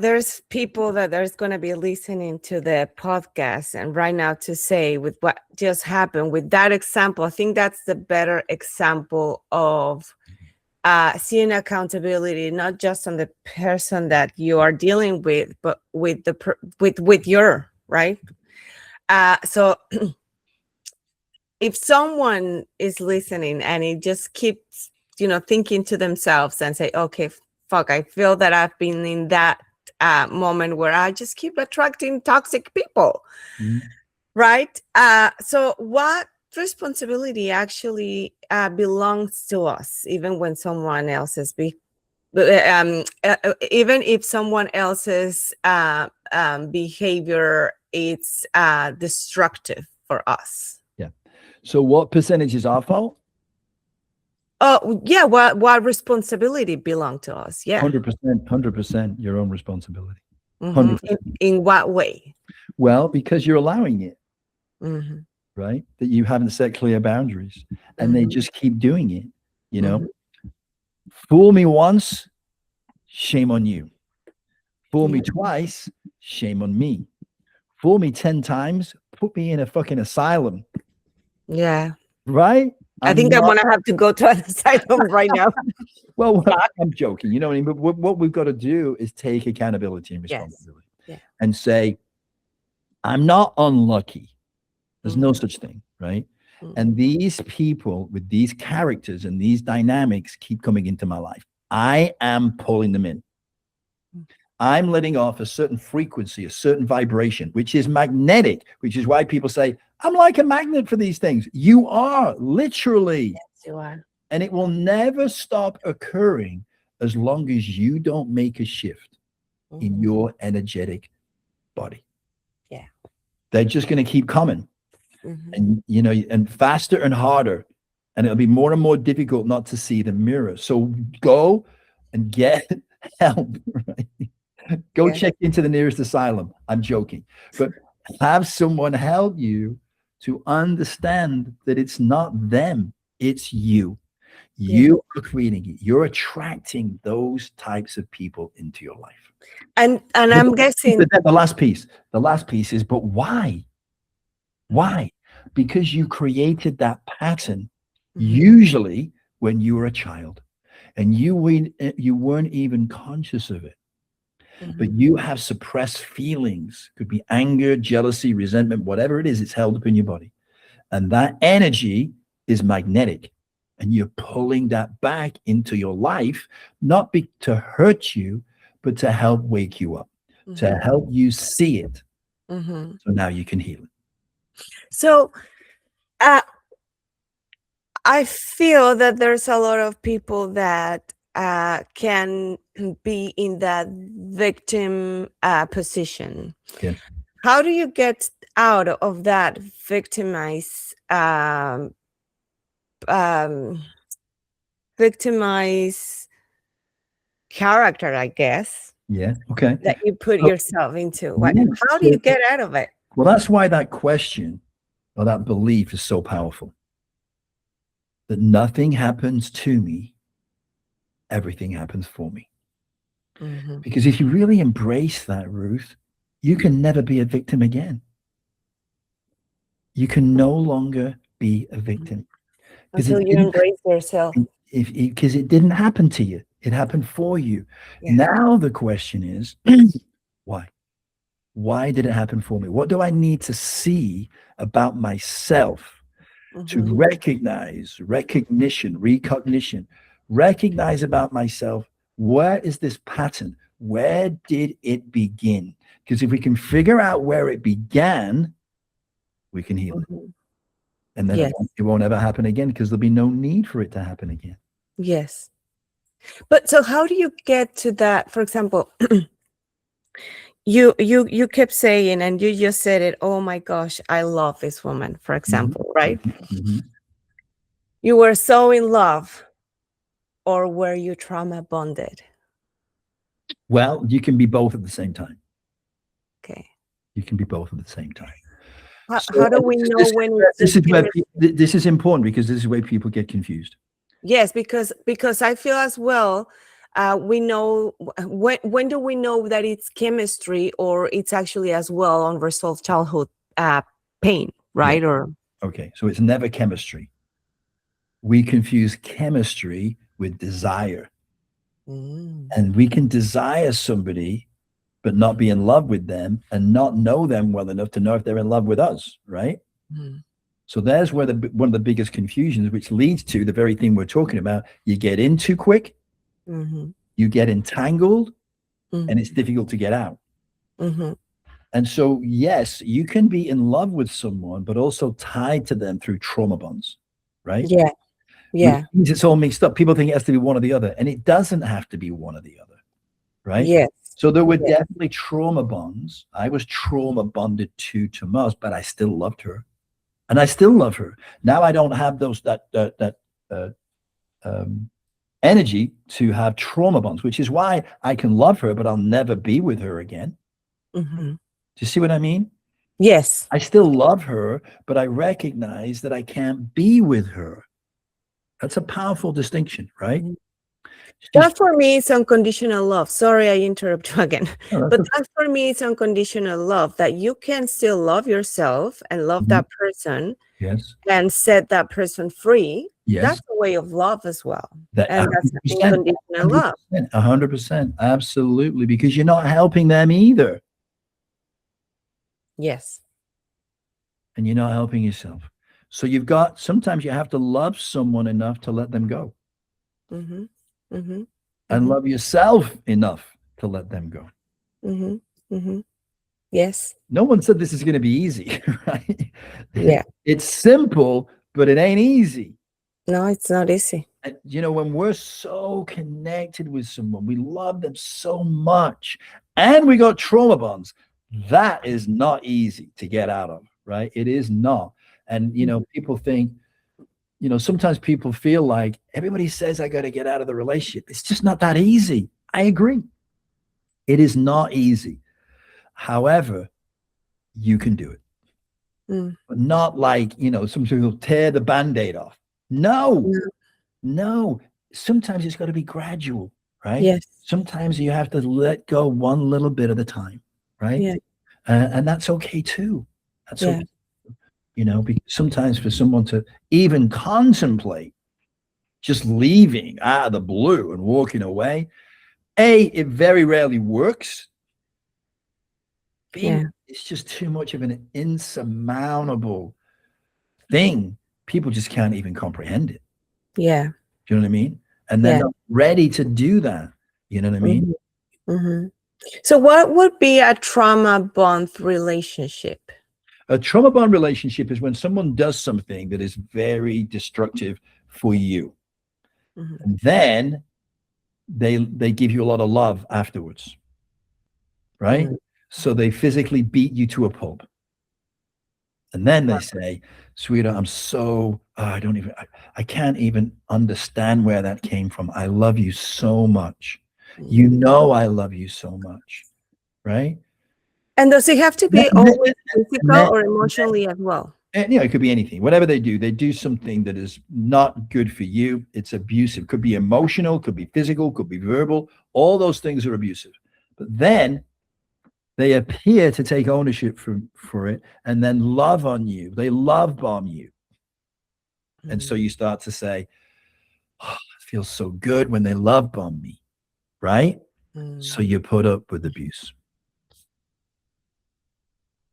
there's people that there's going to be listening to the podcast, and right now to say with what just happened with that example, I think that's the better example of seeing accountability, not just on the person that you are dealing with, but with with your right. So if someone is listening and it just keeps, thinking to themselves and say, okay, fuck, I feel that I've been in that moment where I just keep attracting toxic people, right? So what responsibility actually belongs to us, even when someone else's even if someone else's behavior is destructive for us? Yeah. So what percentage is our fault? Oh yeah, what responsibility belong to us? Yeah, 100% your own responsibility. 100%. In what way? Well, because you're allowing it, Mm-hmm. right? That you haven't set clear boundaries, and they just keep doing it. Fool me once, shame on you. Fool me twice, shame on me. Fool me 10 times, put me in a fucking asylum. Yeah. Right? I think I'm gonna have to go to an asylum right now. Well, I'm joking. You know what I mean? But what we've got to do is take accountability and responsibility. And say, I'm not unlucky. There's no such thing, right? And these people with these characters and these dynamics keep coming into my life. I am pulling them in. I'm letting off a certain frequency, a certain vibration, which is magnetic, which is why people say, I'm like a magnet for these things. You are, literally. Yes, you are. And it will never stop occurring as long as you don't make a shift in your energetic body. Yeah. They're just going to keep coming. And, and faster and harder. And it'll be more and more difficult not to see the mirror. So go and get help, right? Go check into the nearest asylum. I'm joking. But have someone help you to understand that it's not them, it's you. You are creating it. You're attracting those types of people into your life. And I'm guessing the last piece is, but why? Why? Because you created that pattern usually when you were a child, and you weren't even conscious of it. But you have suppressed feelings. Could be anger, jealousy, resentment, whatever it is, it's held up in your body. And that energy is magnetic. And you're pulling that back into your life, not to hurt you, but to help wake you up, to help you see it. So now you can heal it. So I feel that there's a lot of people that can be in that victim position. Yeah. How do you get out of that victimized character, I guess? Yeah. Okay. That you put yourself into. How do you get out of it? Well, that's why that question or that belief is so powerful. That nothing happens to me everything happens for me. Mm-hmm. Because if you really embrace that, Ruth, you can never be a victim again. You can no longer be a victim because Until it you didn't embrace yourself. because it didn't happen to you. It happened for you. Yeah. Now the question is, why? Why did it happen for me? What do I need to see about myself to Mm-hmm. recognize about myself? Where is this pattern? Where did it begin? Because if we can figure out where it began, we can heal it. Mm-hmm. And then Yes. it won't ever happen again because there'll be no need for it to happen again. Yes. But so how do you get to that? For example, you kept saying, and you just said it, oh my gosh, I love this woman, for Mhm, example, right? mhm, mhm. You were so in love, or were you trauma bonded? Well, you can be both at the same time. Okay. You can be both at the same time. How So do we know when it's just chemistry? this is important because this is where people get confused. Yes, because I feel as well, we know when do we know that it's chemistry or it's actually as well unresolved childhood uh, pain, Yeah. right? Or Okay. So it's never chemistry. We confuse chemistry with desire. Mm, And we can desire somebody, but not be in love with them and not know them well enough to know if they're in love with us, right? mm, So there's where one of the biggest confusions, which leads to the very thing we're talking about. You get in too quick, mhm, you get entangled, mm, and it's difficult to get out. mhm. And so, yes, you can be in love with someone, but also tied to them through trauma bonds, right? Yeah, Which yeah, means it's all mixed up. People think it has to be one or the other, and it doesn't have to be one or the other, right? yes, So there were yeah, definitely trauma bonds. I was trauma bonded to Tomas, but I still loved her, and I still love her. Now I don't have that uh, um, energy to have trauma bonds, which is why I can love her, but I'll never be with her again. mhm. Do you see what I mean? Yes. I still love her, but I recognize that I can't be with her. That's a powerful distinction, right? Mhm. She's That for me is unconditional love. Sorry, I interrupt you again. oh, that's But okay. that for me is unconditional love, that you can still love yourself and love Mhm. that person Yes, and set that person free. yes. That's a way of love as well. That And that's 100%, unconditional love. 100%, 100%, absolutely, because you're not helping them either, Yes. and you're not helping yourself. So you've got sometimes you have to love someone enough to let them go, Mm-hmm. Mm-hmm. and Mm-hmm. love yourself enough to let them go. Mm-hmm. Mm-hmm. Yes. No one said this is going to be easy, right? Yeah. It's simple, but it ain't easy. No, it's not easy. And, when we're so connected with someone, we love them so much, and we got trauma bonds, that is not easy to get out of, right? It is not. And, Mhm. people think, sometimes people feel like everybody says I got to get out of the relationship. It's just not that easy. I agree. It is not easy. However, you can do it. Mm. But not like, some people tear the band-aid off. No, No. no. Sometimes it's got to be gradual, right? Yes. Sometimes you have to let go one little bit at a time, right? Yeah. And that's okay too. That's Yeah. okay, because sometimes for someone to even contemplate just leaving out of the blue and walking away, it very rarely works. B, Yeah. it's just too much of an insurmountable thing. People just can't even comprehend it. Yeah. Do you know what I mean? And they're Yeah. not ready to do that. You know what I mean? Mm-hmm. Mm-hmm. So what would be a trauma bond relationship? A trauma bond relationship is when someone does something that is very destructive for you. Mm-hmm. And then they give you a lot of love afterwards, right? Mm-hmm. So they physically beat you to a pulp. And then they say, sweetheart, I'm so, I can't even understand where that came from. I love you so much. You know, I love you so much. Right. And does it have to Then, be then, always and physical then, or emotionally as well? And it could be anything. Whatever they do something that is not good for you. It's abusive. Could be emotional, could be physical, could be verbal. All those things are abusive. But then they appear to take ownership for it and then love on you. They love bomb you. And so Mm, you start to say, oh, it feels so good when they love bomb me, right? So mm, you put up with abuse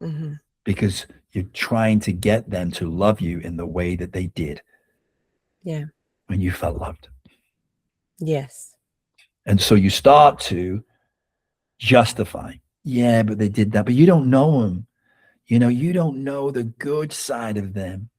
mhm. because you're trying to get them to love you in the way that they did Yeah. when you felt loved. Yes. And so you start to justify, yeah, but they did that, but you don't know them. You don't know the good side of them.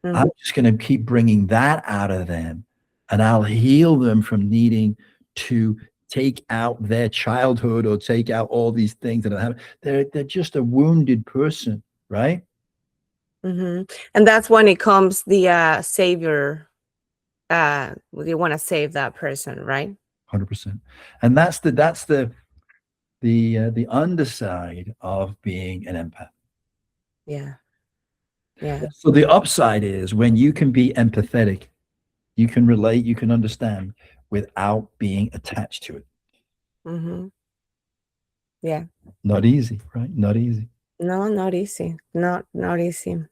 I'm Mm, just going to keep bringing that out of them and I'll heal them from needing to take out their childhood or take out all these things that have. They're just a wounded person, right? mhm. And that's when it comes the savior. You want to save that person, right? 100%. And that's the underside of being an empath. Yeah. Yeah. So the upside is when you can be empathetic, you can relate, you can understand without being attached to it. Hmm. Yeah. Not easy, right? Not easy. No, not easy. Not easy.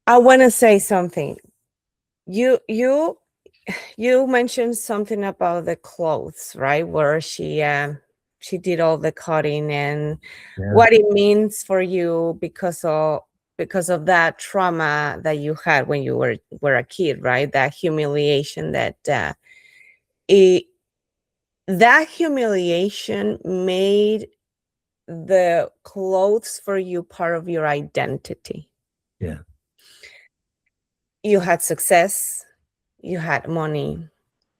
I want to say something. You you mentioned something about the clothes, right? Where she did all the cutting and Yeah. what it means for you because of that trauma that you had when you were a kid, right? That humiliation it, that humiliation made the clothes for you part of your identity. Yeah. You had success, you had money,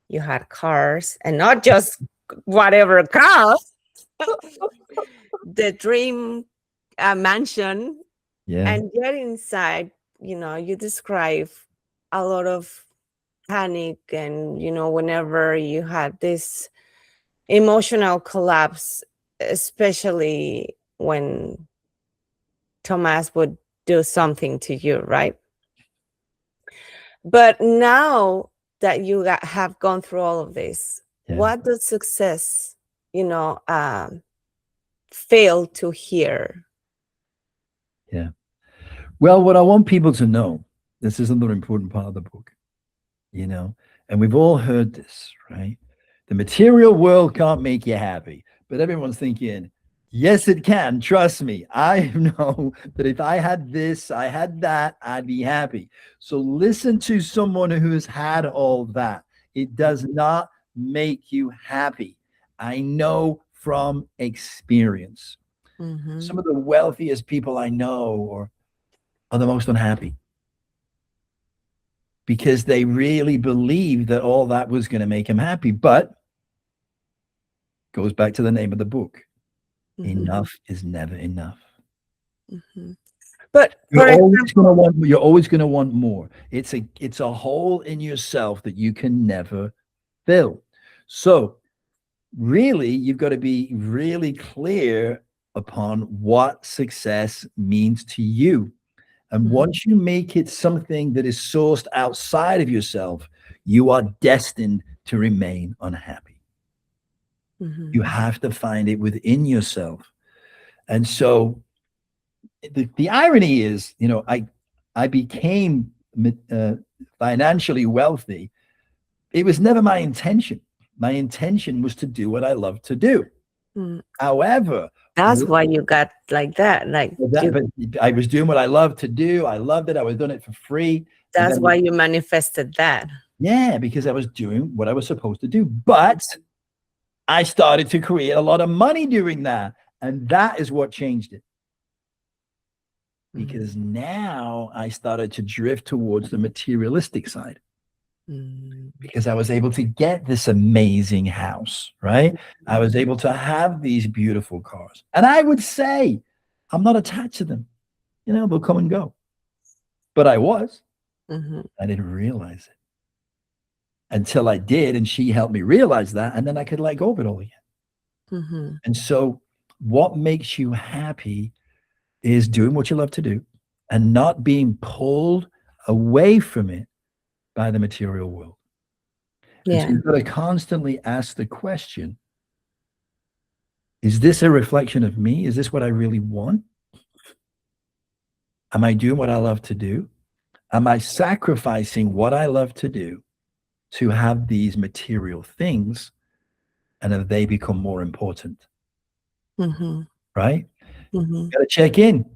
you had cars, and not just whatever cars, the dream mansion. Yeah. And yet inside, you describe a lot of panic, and whenever you had this emotional collapse, especially when Thomas would do something to you, right? But now that have gone through all of this, Yeah. what does success, you know, um, fail to hear? Yeah. Well, what I want people to know, this is another important part of the book, you know, and we've all heard this, right? The material world can't make you happy, but everyone's thinking, yes, it can. Trust me. I know that if I had this, I had that, I'd be happy. So listen to someone who has had all that. It does not make you happy. I know from experience. Mm-hmm. Some of the wealthiest people I know are the most unhappy because they really believed that all that was going to make them happy. But goes back to the name of the book. Mm-hmm. Enough is never enough. Mm-hmm. But for example, You're always going to want more. It's a hole in yourself that you can never fill. So really, you've got to be really clear upon what success means to you. And Mhm, once you make it something that is sourced outside of yourself, you are destined to remain unhappy. mhm, You have to find it within yourself. And so the irony is, I became uh, financially wealthy. It was never my intention. My intention was to do what I love to do. mm. However, That's why you got like that. Like that, but I was doing what I love to do. I loved it. I was doing it for free. And that's then, why you manifested that. yeah, because I was doing what I was supposed to do. But I started to create a lot of money doing that. And that is what changed it. Mm, Because now I started to drift towards the materialistic side mm, because I was able to get this amazing house, right? I was mhm, able to have these beautiful cars. And I would say, I'm not attached to them, they'll come and go. But I was. mhm, I didn't realize it until I did. And she helped me realize that. And then I could let go of it all again. mhm, And so, what makes you happy is doing what you love to do and not being pulled away from it by the material world. And so Yeah. you've got to constantly ask the question, is this a reflection of me? Is this what I really want? Am I doing what I love to do? Am I sacrificing what I love to do to have these material things, and have they become more important? Mm-hmm. Right? Mm-hmm. Got to check in,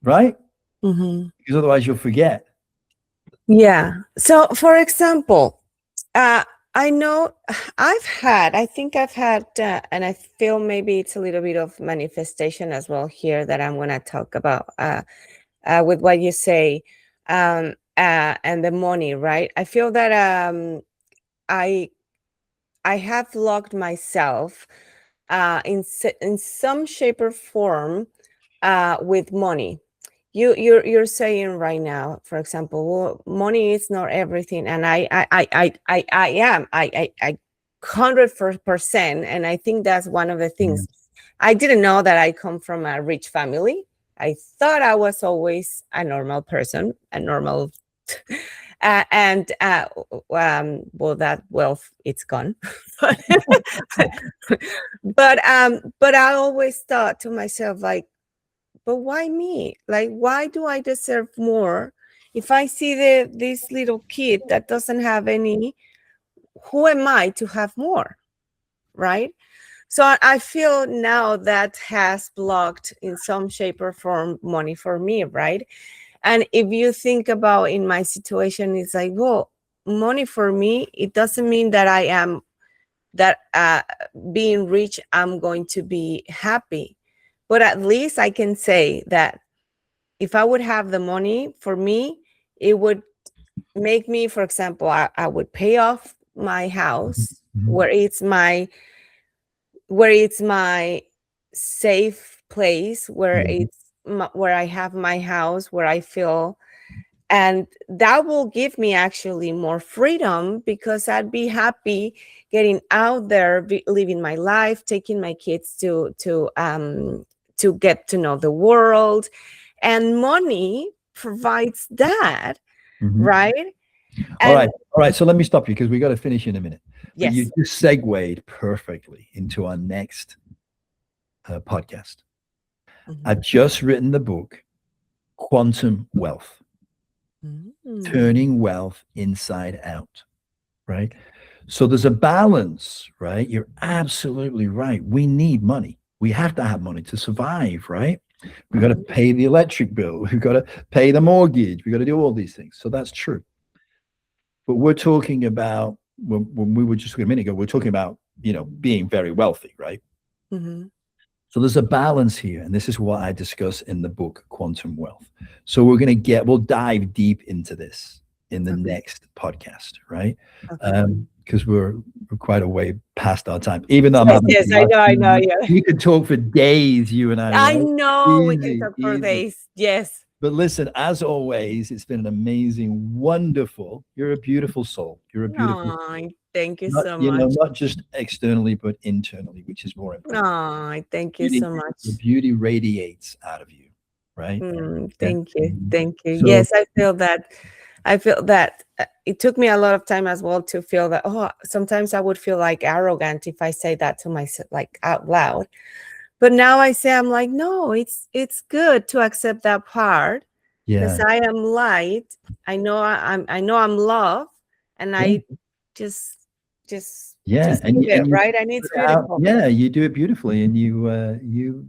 right? Mm-hmm. Because otherwise you'll forget. Yeah. So, for example, uh, I know I think I've had, and I feel maybe it's a little bit of manifestation as well here that I'm going to talk about with what you say, and the money, right? I feel that I I have locked myself in some shape or form with money. You're saying right now, for example, well, money is not everything, and I am I 100%, and I think that's one of the Yeah. things. I didn't know that I come from a rich family. I thought I was always a normal person, a normal, and well, that wealth it's gone, but but I always thought to myself like, but why me? Like, why do I deserve more? If I see this little kid that doesn't have any, who am I to have more? Right? So I feel now that has blocked in some shape or form money for me, right? And if you think about in my situation, it's like, well, money for me, it doesn't mean that I am that being rich, I'm going to be happy. But at least I can say that if I would have the money for me, it would make me, for example, I would pay off my house Mhm. where it's my safe place, where Yeah. where I have my house, where I feel, and that will give me actually more freedom because I'd be happy getting out there, living my life, taking my kids to get to know the world, and money provides that, Mhm. right? All right. And All right. So let me stop you because we got to finish in a minute. But you yes. just segued perfectly into our next podcast. Mhm. I've just written the book, Quantum Wealth, Mm. Turning Wealth Inside Out. Right. So there's a balance, right? You're absolutely right. We need money. We have to have money to survive, right? We've got to Mhm. pay the electric bill. We've got to pay the mortgage. We've got to do all these things. So that's true. But we're talking about when we were just a minute ago, we're talking about, being very wealthy, right? Mhm. So there's a balance here. And this is what I discuss in the book, Quantum Wealth. So we'll dive deep into this in the Okay. next podcast, right? Okay. Because we're quite a way past our time. Even though I'm Yes, having yes, I know, I know. Yeah. we could talk for days, you and I, I right? know we can Easy, talk for easy. days. Yes. But listen, as always, it's been an amazing, wonderful. You're a beautiful soul. You're a beautiful, Oh, thank you not so much. not just externally, but internally, which is more important. Oh, thank you Beauty, so the much. beauty radiates out of you, right? Yeah. Thank you. Thank you. So Yes, I feel that. I feel that it took me a lot of time as well to feel that. Oh, sometimes I would feel like arrogant if I say that to myself, like out loud. But now I say, I'm like, no, it's good to accept that part because yeah, I am light. I know I'm love, and yeah, I just just yeah, just give it and you right, and it's put it out. beautiful. Yeah, you do it beautifully, and you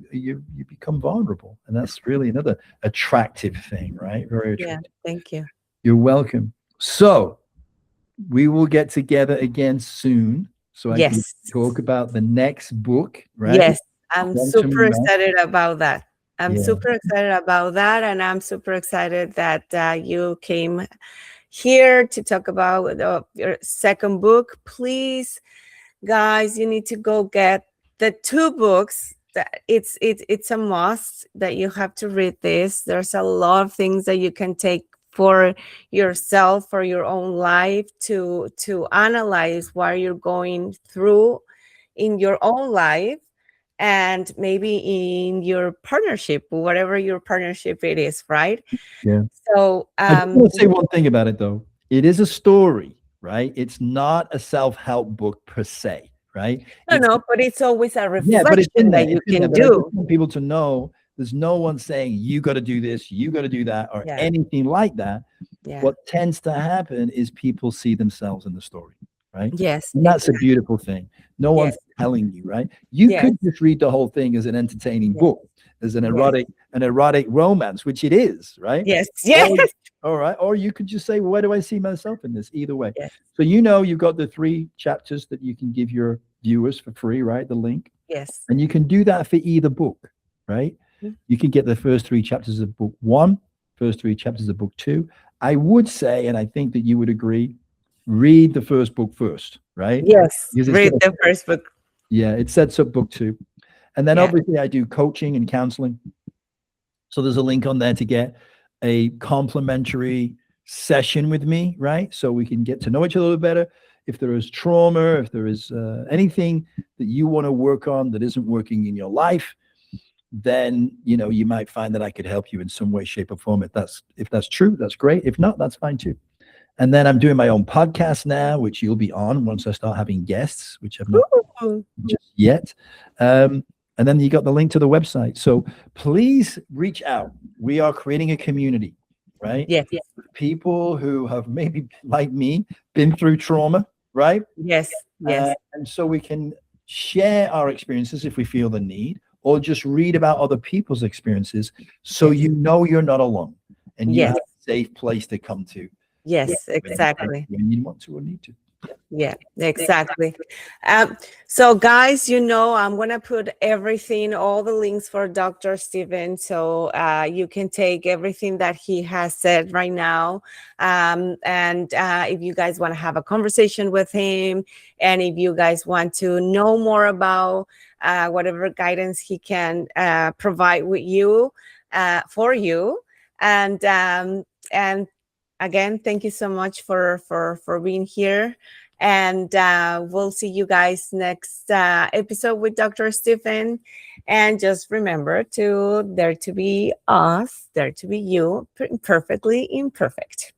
become vulnerable, and that's really another attractive thing, right? Very Yeah, attractive. thank you. You're welcome. So we will get together again soon, so I can Yes. talk about the next book, right? Yes, I'm super Quantum Wealth. excited about that. I'm Yeah, super excited about that, and I'm super excited that you came here to talk about your second book. Please, guys, you need to go get the two books. That it's a must that you have to read this. There's a lot of things that you can take for yourself, for your own life, to analyze what you're going through in your own life, and maybe in your partnership, whatever your partnership it is, right? Yeah. So I just want to say one thing about it, though. It is a story, right? It's not a self-help book per se, right? no, It's no, but it's always a Yeah, but it's reflection in there. that you It's in there. can But I just do. want people to know there's no one saying you got to do this, you got to do that, or Yeah, anything like that. yeah. What tends to happen is people see themselves in the story, right? Yes, And that's a exactly. beautiful thing. No Yes, one's telling you, right? You yes, could just read the whole thing as an entertaining yes, book, as yes, an erotic romance, which it is, right? yes, Or yes, all right, or you could just say, well, where do I see myself in this? Either way. yes, So you've got the 3 chapters that you can give your viewers for free, right? The link. yes. And you can do that for either book, right? Mhm. You can get the first 3 chapters of book one, first 3 chapters of book two. I would say, and I think that you would agree, read the first book first, right? Yes, Because it's read going to, the first book. yeah, it sets up book two. And then Yeah, obviously I do coaching and counseling. So there's a link on there to get a complimentary session with me, right? So we can get to know each other a little better. If there is trauma, if there is anything that you want to work on that isn't working in your life, then you might find that I could help you in some way, shape, or form. If that's true, that's great. If not, that's fine too. And then I'm doing my own podcast now, which you'll be on once I start having guests, which I've not ooh, just yet. And then you got the link to the website. So please reach out. We are creating a community, right? yes, People who have maybe, like me, been through trauma, right? yes, yes, And so we can share our experiences if we feel the need, or just read about other people's experiences so yes, you're not alone and you yes, have a safe place to come to yes, when, exactly. when you want to or need to. Yeah, exactly. So guys, I'm gonna put everything, all the links for Dr. Steven, so you can take everything that he has said right now. And if you guys want to have a conversation with him, and if you guys want to know more about whatever guidance he can provide with you, for you, and again, thank you so much for being here. And we'll see you guys next episode with Dr. Stephen. And just remember to dare to be us, dare to be you, perfectly imperfect.